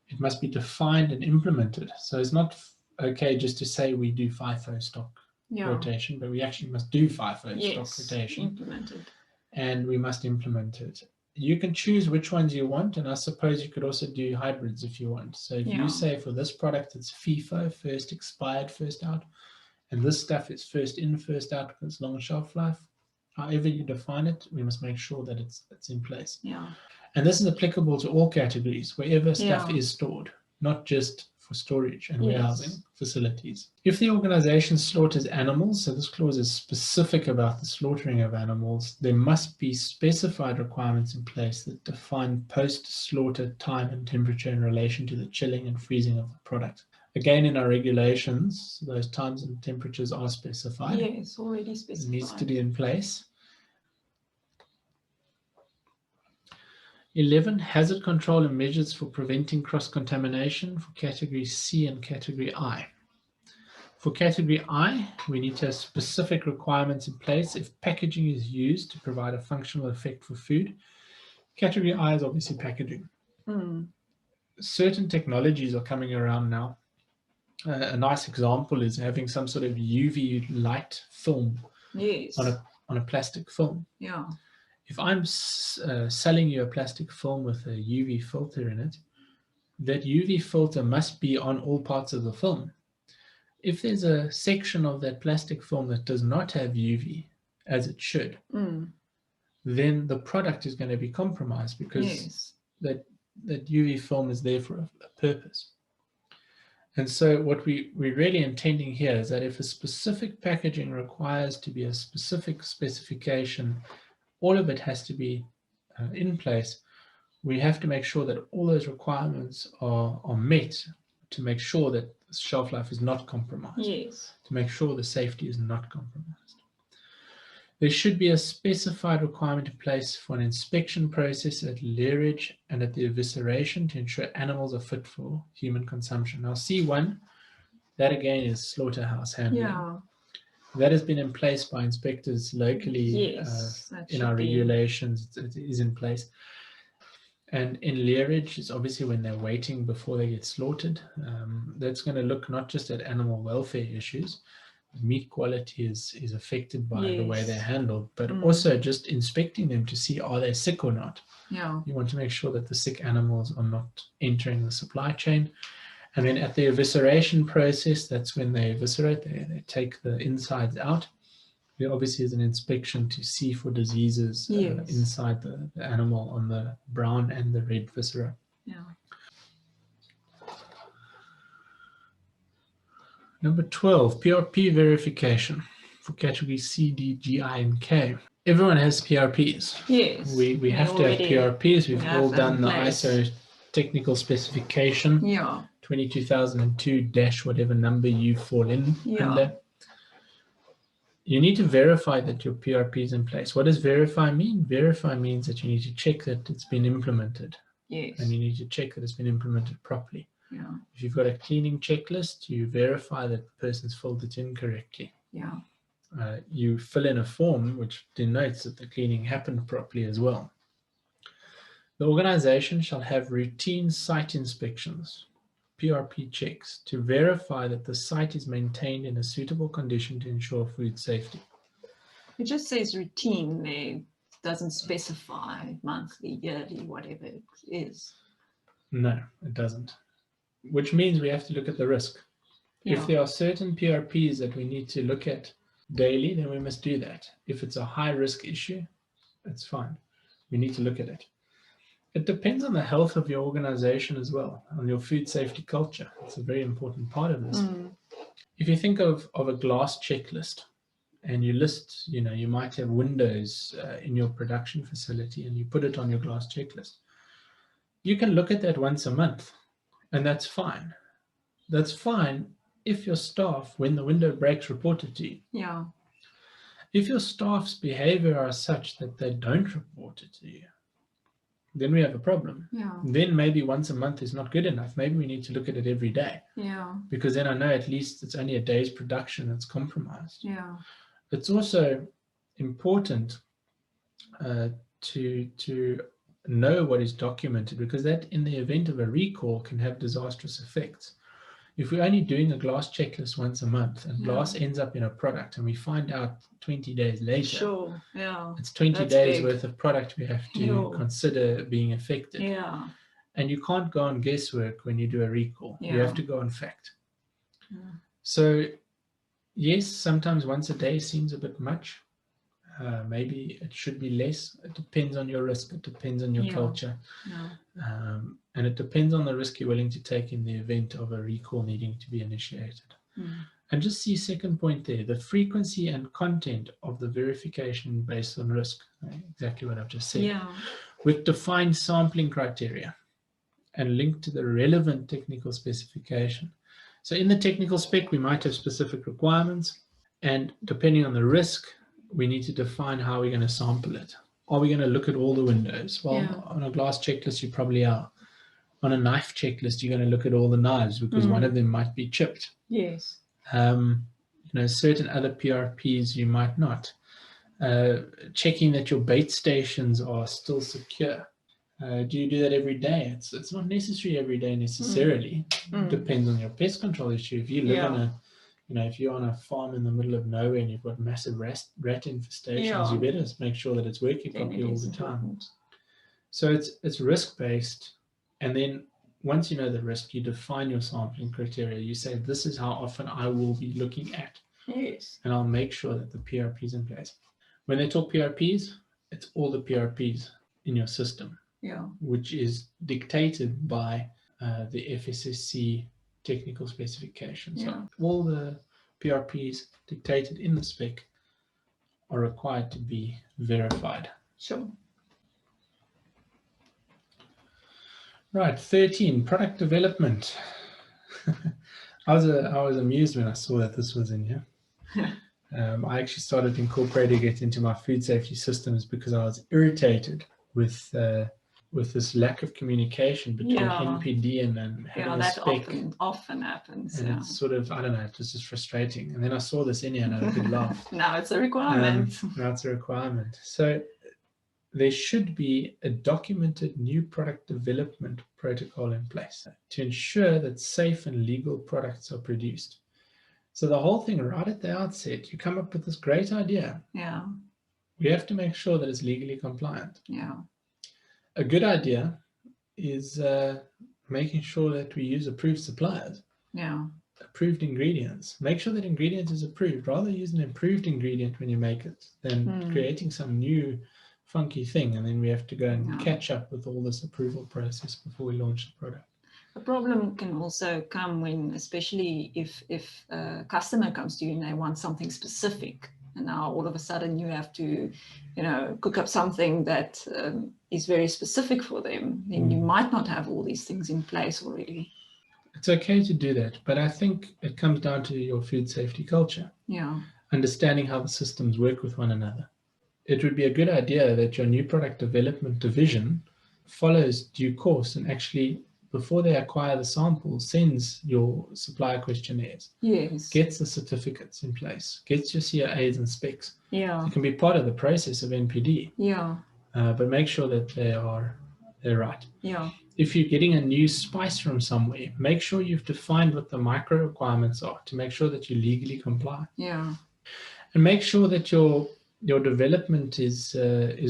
B: It must be defined and implemented. So it's not okay just to say we do FIFO stock rotation, but we actually must do FIFO stock rotation.
C: Implemented.
B: And we must implement it. You can choose which ones you want, and I suppose you could also do hybrids if you want. So if you say for this product it's FIFO, first expired, first out, and this stuff is first in, first out because it's long shelf life, however you define it, we must make sure that it's in place.
C: Yeah.
B: And this is applicable to all categories, wherever stuff is stored, not just for storage and warehousing facilities. If the organization slaughters animals, so this clause is specific about the slaughtering of animals, there must be specified requirements in place that define post-slaughter time and temperature in relation to the chilling and freezing of the product. Again, in our regulations, those times and temperatures are specified.
C: Yes, already specified.
B: It needs to be in place. 11, hazard control and measures for preventing cross-contamination for category C and category I. For category I, we need to have specific requirements in place if packaging is used to provide a functional effect for food. Category I is obviously packaging. Certain technologies are coming around now A nice example is having some sort of UV light film
C: Yes.
B: on a plastic film.
C: Yeah.
B: If I'm selling you a plastic film with a UV filter in it, that UV filter must be on all parts of the film. If there's a section of that plastic film that does not have UV, as it should, then the product is going to be compromised because that UV film is there for a purpose. And so what we're really intending here is that if a specific packaging requires to be a specific specification, all of it has to be in place. We have to make sure that all those requirements are met to make sure that the shelf life is not compromised.
C: Yes.
B: To make sure the safety is not compromised. There should be a specified requirement in place for an inspection process at lairage and at the evisceration to ensure animals are fit for human consumption. Now C1, that again is slaughterhouse handling.
C: Yeah.
B: That has been in place by inspectors locally in our regulations. It is in place. And in lairage is obviously when they're waiting before they get slaughtered. That's going to look not just at animal welfare issues. Meat quality is affected by the way they're handled, but also just inspecting them to see are they sick or not.
C: Yeah.
B: You want to make sure that the sick animals are not entering the supply chain. And then at the evisceration process, that's when they eviscerate, they take the insides out. There obviously is an inspection to see for diseases inside the animal on the brown and the red viscera.
C: Yeah.
B: Number 12, PRP verification for category C, D, G, I, and K. Everyone has PRPs.
C: Yes.
B: We have to have PRPs. We've all done the ISO technical specification. 22002 dash whatever number you fall in under. You need to verify that your PRP is in place. What does verify mean? Verify means that you need to check that it's been implemented.
C: Yes.
B: And you need to check that it's been implemented properly.
C: Yeah.
B: If you've got a cleaning checklist, you verify that the person's filled it in correctly.
C: Yeah.
B: You fill in a form which denotes that the cleaning happened properly as well. The organization shall have routine site inspections, PRP checks, to verify that the site is maintained in a suitable condition to ensure food safety.
C: It just says routine there. It doesn't specify monthly, yearly, whatever it is.
B: No, it doesn't. Which means we have to look at the risk.
C: Yeah.
B: If there are certain PRPs that we need to look at daily, then we must do that. If it's a high risk issue, that's fine. We need to look at it. It depends on the health of your organization as well, on your food safety culture. It's a very important part of this. If you think of a glass checklist and you list, you might have windows in your production facility and you put it on your glass checklist. You can look at that once a month and that's fine. That's fine if your staff, when the window breaks, report it to you.
C: Yeah.
B: If your staff's behavior are such that they don't report it to you, then we have a problem.
C: Yeah.
B: Then maybe once a month is not good enough. Maybe we need to look at it every day.
C: Yeah.
B: Because then I know at least it's only a day's production that's compromised.
C: Yeah.
B: It's also important to know what is documented, because that in the event of a recall can have disastrous effects. If we're only doing a glass checklist once a month and glass ends up in a product and we find out 20 days later, it's 20 days worth of product we have to consider being affected.
C: Yeah.
B: And you can't go on guesswork when you do a recall. You have to go on fact.
C: Yeah.
B: So yes, sometimes once a day seems a bit much. Maybe it should be less. It depends on your risk. It depends on your culture. And it depends on the risk you're willing to take in the event of a recall needing to be initiated. And just see second point there, the frequency and content of the verification based on risk. Exactly what I've just said. With defined sampling criteria and linked to the relevant technical specification. So in the technical spec, we might have specific requirements, and depending on the risk, we need to define how we're going to sample it. Are we going to look at all the windows? Well, on a glass checklist, you probably are. On a knife checklist, you're going to look at all the knives because one of them might be chipped.
C: Yes.
B: Certain other PRPs you might not. Checking that your bait stations are still secure. Do you do that every day? It's not necessary every day necessarily. Depends on your pest control issue. If you live on if you're on a farm in the middle of nowhere and you've got massive rat infestations, you better make sure that it's working properly all the time. So it's risk-based, and then once you know the risk, you define your sampling criteria. You say, this is how often I will be looking at.
C: Yes.
B: And I'll make sure that the PRP is in place. When they talk PRPs, it's all the PRPs in your system, which is dictated by the FSSC technical specifications. So all the PRPs dictated in the spec are required to be verified.
C: Sure.
B: Right, 13, product development. I was amused when I saw that this was in here. I actually started incorporating it into my food safety systems because I was irritated with this lack of communication between NPD and having a spec.
C: Often happens.
B: And it's sort of, I don't know, it was just frustrating. And then I saw this in here and I had a good laugh.
C: Now it's a requirement.
B: Now it's a requirement. So there should be a documented new product development protocol in place to ensure that safe and legal products are produced. So the whole thing right at the outset, you come up with this great idea.
C: Yeah.
B: We have to make sure that it's legally compliant.
C: Yeah.
B: A good idea is making sure that we use approved suppliers.
C: Yeah.
B: Approved ingredients. Make sure that ingredient is approved. Rather use an improved ingredient when you make it than creating some new funky thing, and then we have to go and catch up with all this approval process before we launch the product.
C: The problem can also come when, especially if a customer comes to you and they want something specific, and now all of a sudden you have to, cook up something that is very specific for them, then you might not have all these things in place already.
B: It's okay to do that, but I think it comes down to your food safety culture.
C: Yeah.
B: Understanding how the systems work with one another. It would be a good idea that your new product development division follows due course and actually, before they acquire the samples, sends your supplier questionnaires.
C: Yes.
B: Gets the certificates in place. Gets your CAAs and specs.
C: Yeah.
B: It can be part of the process of NPD.
C: Yeah.
B: But make sure that they're right.
C: Yeah.
B: If you're getting a new spice from somewhere, make sure you've defined what the micro requirements are to make sure that you legally comply.
C: Yeah.
B: And make sure that your development is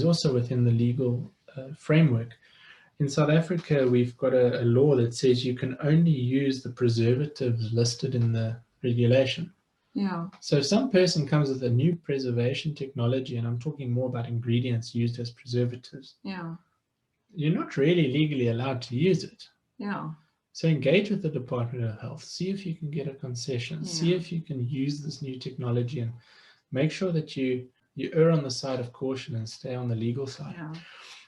B: also within the legal framework. In South Africa, we've got a law that says you can only use the preservatives listed in the regulation.
C: Yeah.
B: So if some person comes with a new preservation technology, and I'm talking more about ingredients used as preservatives, you're not really legally allowed to use it.
C: Yeah.
B: So engage with the Department of Health, see if you can get a concession, see if you can use this new technology, and make sure that you err on the side of caution and stay on the legal side.
C: Yeah.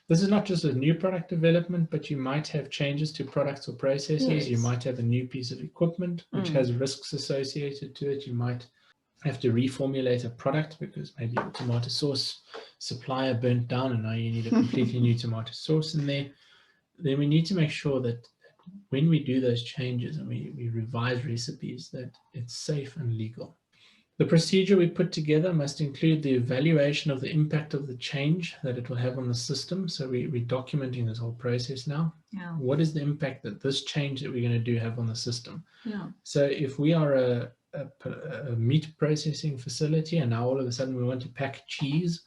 B: This is not just a new product development, but you might have changes to products or processes.
C: Yes.
B: You might have a new piece of equipment which has risks associated to it. You might have to reformulate a product because maybe your tomato sauce supplier burnt down and now you need a completely new tomato sauce in there. Then we need to make sure that when we do those changes and we revise recipes, that it's safe and legal. The procedure we put together must include the evaluation of the impact of the change that it will have on the system. So we're documenting this whole process now.
C: Yeah.
B: What is the impact that this change that we're going to do have on the system?
C: Yeah.
B: So if we are a meat processing facility and now all of a sudden we want to pack cheese,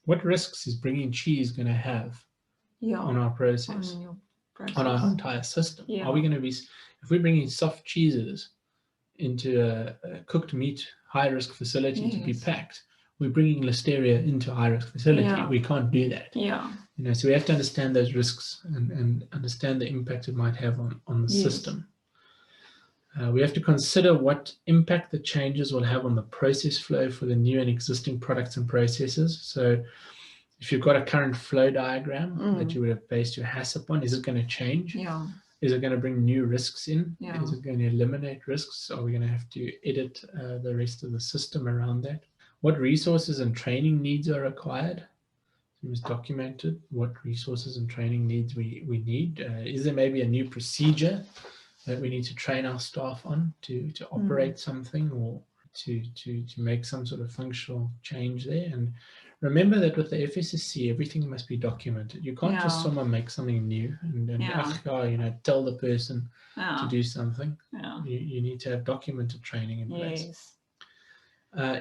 B: what risks is bringing cheese going to have on our process, on our entire system?
C: Yeah.
B: Are we going to be, if we're bringing soft cheeses into a cooked meat high-risk facility to be packed, we're bringing listeria into a high-risk facility. We can't do that.
C: Yeah.
B: So we have to understand those risks and understand the impact it might have on the system. We have to consider what impact the changes will have on the process flow for the new and existing products and processes. So if you've got a current flow diagram that you would have based your HACCP on, is it going to change?
C: Yeah.
B: Is it going to bring new risks in?
C: Yeah.
B: Is it going to eliminate risks? Are we going to have to edit the rest of the system around that? What resources and training needs are required? It was documented what resources and training needs we need. Is there maybe a new procedure that we need to train our staff on to operate something or to make some sort of functional change there? And Remember that with the FSSC, everything must be documented. You can't just
C: Yeah.
B: someone make something new and
C: Yeah.
B: tell the person to
C: Yeah.
B: do something.
C: Yeah.
B: You need to have documented training in place.
C: Yes.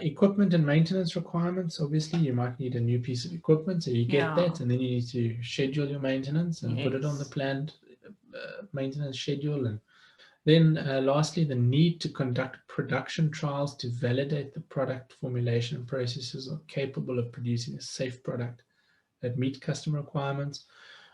B: Equipment and maintenance requirements. Obviously, you might need a new piece of equipment, so you get
C: Yeah.
B: that, and then you need to schedule your maintenance and put it on the
C: Yes.
B: planned maintenance schedule. And then lastly, the need to conduct production trials to validate the product formulation processes are capable of producing a safe product that meet customer requirements.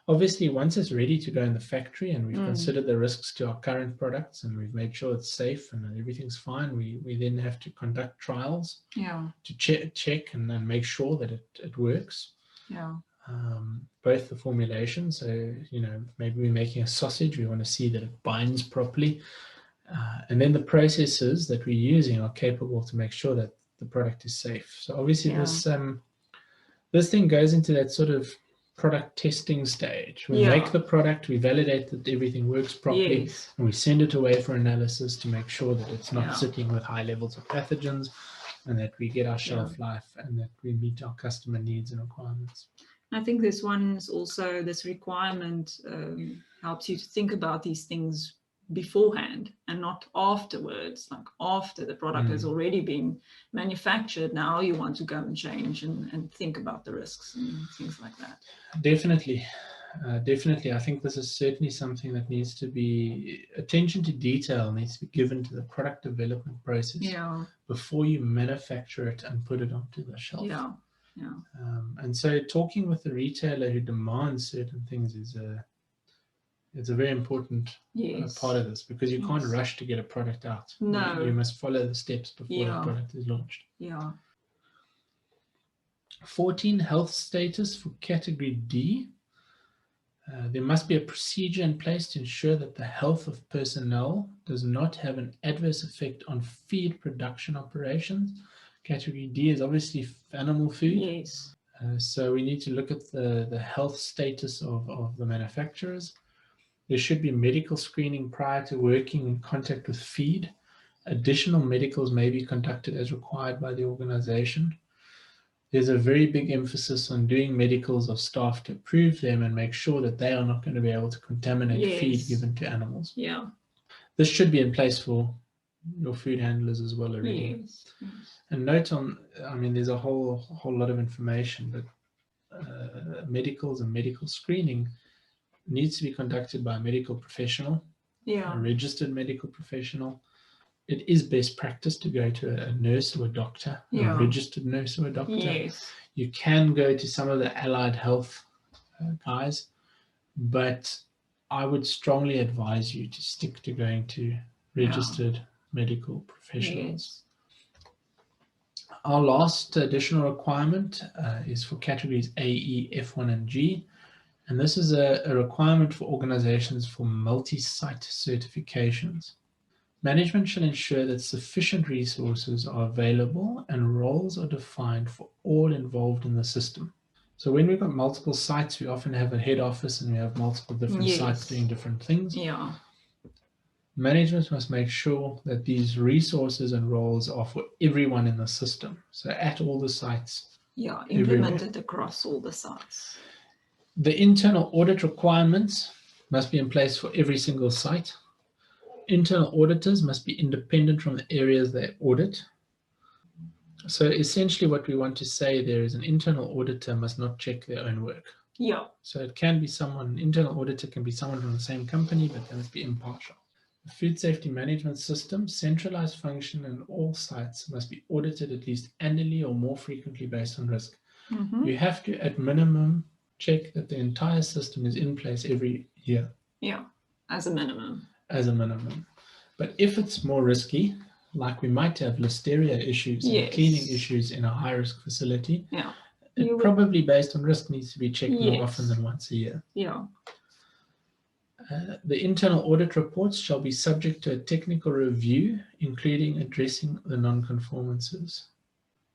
B: Obviously, once it's ready to go in the factory and we've considered the risks to our current products and we've made sure it's safe and everything's fine, we then have to conduct trials to check and then make sure that it works.
C: Yeah.
B: Both the formulation, so maybe we're making a sausage, we want to see that it binds properly, and then the processes that we're using are capable to make sure that the product is safe. So obviously this thing goes into that sort of product testing stage. We make the product, we validate that everything works properly, and we send it away for analysis to make sure that it's not sitting with high levels of pathogens, and that we get our shelf life and that we meet our customer needs and requirements.
C: I think this one is also, this requirement helps you to think about these things beforehand and not afterwards, like after the product has already been manufactured. Now you want to go and change and think about the risks and things like that.
B: Definitely. Definitely. I think this is certainly something that needs to be, attention to detail needs to be given to the product development process before you manufacture it and put it onto the shelf. And so talking with the retailer who demands certain things is a very important part of this, because you can't rush to get a product out.
C: No.
B: You must follow the steps before the product is launched. 14, health status for category D. There must be a procedure in place to ensure that the health of personnel does not have an adverse effect on feed production operations. Category D is obviously animal food. So we need to look at the health status of the manufacturers. There should be medical screening prior to working in contact with feed. Additional medicals may be conducted as required by the organization. There's a very big emphasis on doing medicals of staff to approve them and make sure that they are not going to be able to contaminate feed given to animals. This should be in place for your food handlers as well already. And note on, there's a whole lot of information, but medicals and medical screening needs to be conducted by a medical professional, a registered medical professional. It is best practice to go to a nurse or a doctor, a registered nurse or a doctor. You can go to some of the allied health guys, but I would strongly advise you to stick to going to registered medical professionals. Our last additional requirement is for categories A, E, F1, and G. And this is a requirement for organizations for multi-site certifications. Management shall ensure that sufficient resources are available and roles are defined for all involved in the system. So when we've got multiple sites, we often have a head office and we have multiple different sites doing different things. Management must make sure that these resources and roles are for everyone in the system. So at all the sites.
C: Implemented across all the sites.
B: The internal audit requirements must be in place for every single site. Internal auditors must be independent from the areas they audit. So essentially what we want to say there is an internal auditor must not check their own work. So it can be someone, an internal auditor can be someone from the same company, but they must be impartial. The food safety management system, centralized function in all sites, must be audited at least annually or more frequently based on risk. You have to, at minimum, check that the entire system is in place every year.
C: As a minimum.
B: But if it's more risky, like we might have listeria issues and cleaning issues in a high-risk facility, it probably based on risk needs to be checked more often than once a year. The internal audit reports shall be subject to a technical review, including addressing the non-conformances.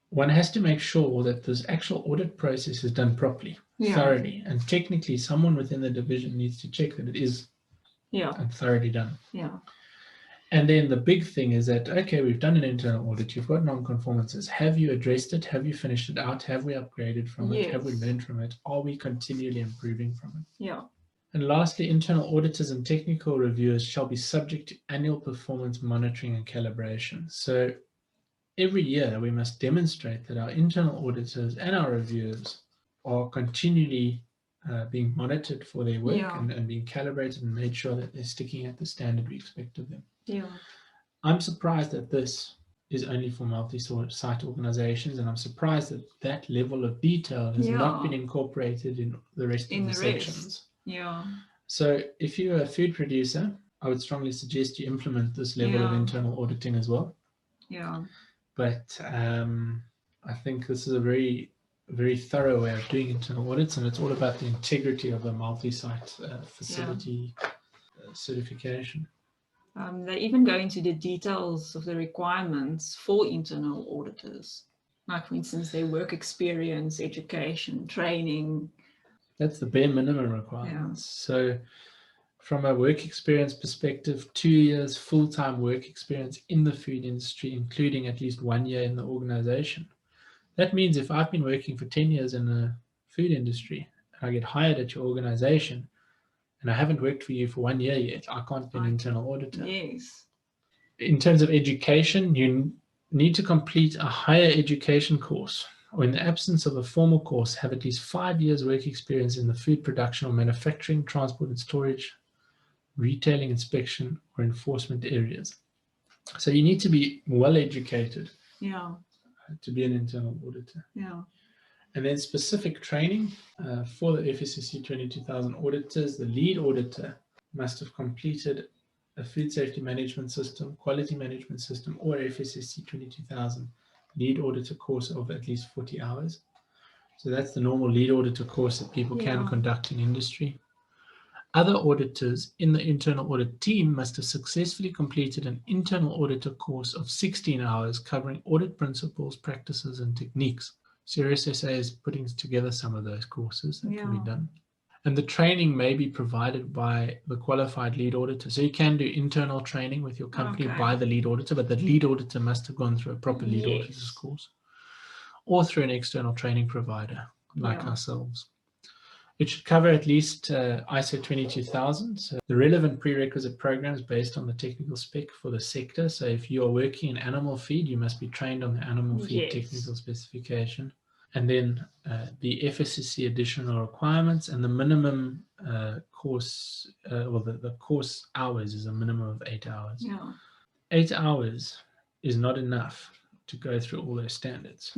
B: One has to make sure that this actual audit process is done properly, thoroughly, and technically someone within the division needs to check that it is and thoroughly done. And then the big thing is that, okay, we've done an internal audit, you've got non-conformances. Have you addressed it? Have you finished it out? Have we upgraded from it? Have we
C: Yes.
B: learned from it? Are we continually improving from it?
C: Yeah.
B: And lastly, internal auditors and technical reviewers shall be subject to annual performance monitoring and calibration. So every year we must demonstrate that our internal auditors and our reviewers are continually being monitored for their work,
C: Yeah.
B: and being calibrated and made sure that they're sticking at the standard we expect of them.
C: Yeah.
B: I'm surprised that this is only for multi-site organizations, and I'm surprised that that level of detail has not been incorporated in the rest of the sections.
C: Yeah.
B: So if you're a food producer, I would strongly suggest you implement this level of internal auditing as well.
C: Yeah.
B: But I think this is a very, very thorough way of doing internal audits, and it's all about the integrity of a multi-site facility certification.
C: They even go into the details of the requirements for internal auditors, like for instance, their work experience, education, training.
B: That's the bare minimum requirements. So from a work experience perspective, 2 years full-time work experience in the food industry, including at least 1 year in the organization. That means if I've been working for 10 years in the food industry and I get hired at your organization and I haven't worked for you for 1 year yet, I can't be an internal auditor.
C: Yes.
B: In terms of education, you need to complete a higher education course, or in the absence of a formal course, have at least 5 years work experience in the food production or manufacturing, transport and storage, retailing, inspection, or enforcement areas. So you need to be well educated to be an internal auditor.
C: Yeah.
B: And then specific training for the FSSC 22000 auditors. The lead auditor must have completed a food safety management system, quality management system, or FSSC 22000 lead auditor course of at least 40 hours. So that's the normal lead auditor course that people can conduct in industry. Other auditors in the internal audit team must have successfully completed an internal auditor course of 16 hours covering audit principles, practices, and techniques. CRSSA is putting together some of those courses that can be done. And the training may be provided by the qualified lead auditor. So you can do internal training with your company by the lead auditor, but the lead auditor must have gone through a proper lead auditor's course, or through an external training provider like ourselves. It should cover at least ISO 22000, so the relevant prerequisite programs based on the technical spec for the sector. So if you are working in animal feed, you must be trained on the animal feed technical specification. And then the FSSC additional requirements, and the minimum course, the course hours is a minimum of 8 hours. 8 hours is not enough to go through all those standards.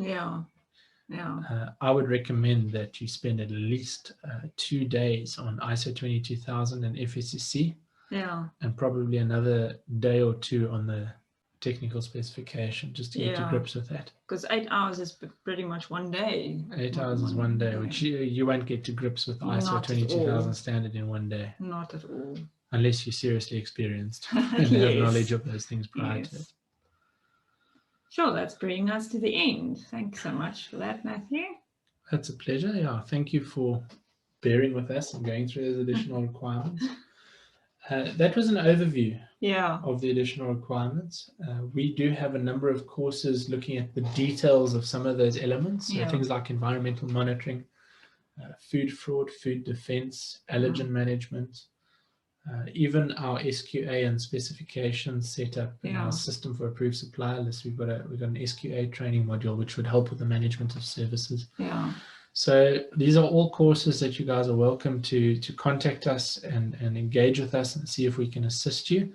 B: I would recommend that you spend at least 2 days on ISO 22000 and FSSC, and probably another day or two on the technical specification, just to get to grips with that.
C: Because 8 hours is pretty much 1 day.
B: 8 hours is 1 day, which you won't get to grips with the ISO 22000 standard in 1 day.
C: Not at all.
B: Unless you're seriously experienced and have knowledge of those things prior to it.
C: Sure, that's bringing us to the end. Thanks so much for that, Matthew.
B: That's a pleasure. Yeah, thank you for bearing with us and going through those additional requirements. That was an overview of the additional requirements. We do have a number of courses looking at the details of some of those elements. So things like environmental monitoring, food fraud, food defense, allergen management, even our SQA and specification setup in our system for approved supplier list. We've got an SQA training module which would help with the management of services. So these are all courses that you guys are welcome to contact us and engage with us and see if we can assist you.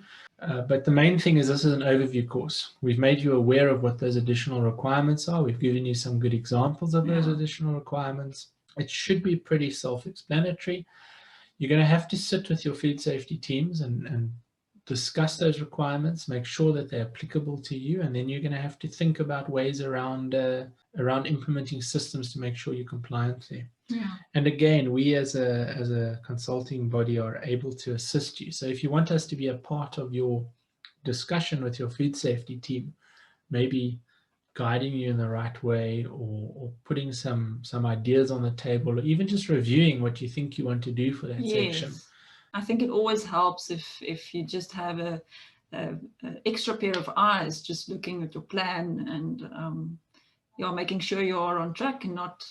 B: But the main thing is this is an overview course. We've made you aware of what those additional requirements are. We've given you some good examples of those additional requirements. It should be pretty self-explanatory. You're going to have to sit with your food safety teams and discuss those requirements, make sure that they're applicable to you, and then you're going to have to think about ways around implementing systems to make sure you're compliant there. And again, we as a consulting body are able to assist you. So if you want us to be a part of your discussion with your food safety team, maybe guiding you in the right way, or putting some ideas on the table, or even just reviewing what you think you want to do for that section.
C: I think it always helps if you just have a extra pair of eyes just looking at your plan and making sure you are on track and not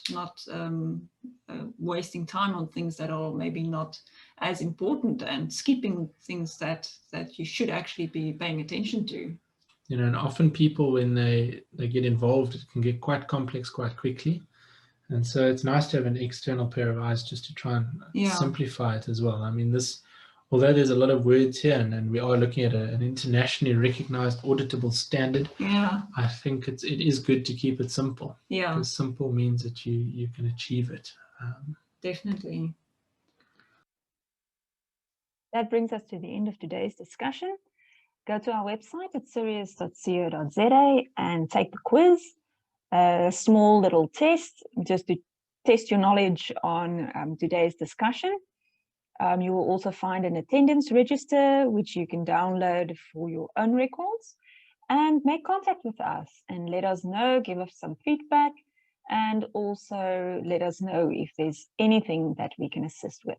C: wasting time on things that are maybe not as important and skipping things that you should actually be paying attention to.
B: You know, and often people, when they get involved, it can get quite complex quite quickly. And so it's nice to have an external pair of eyes just to try and simplify it as well. I mean, although there's a lot of words here and we are looking at an internationally recognized auditable standard, I think it is good to keep it simple. Because simple means that you can achieve it.
C: Definitely.
A: That brings us to the end of today's discussion. Go to our website at sirius.co.za and take the quiz. A small little test just to test your knowledge on today's discussion. You will also find an attendance register, which you can download for your own records, and make contact with us and let us know, give us some feedback, and also let us know if there's anything that we can assist with.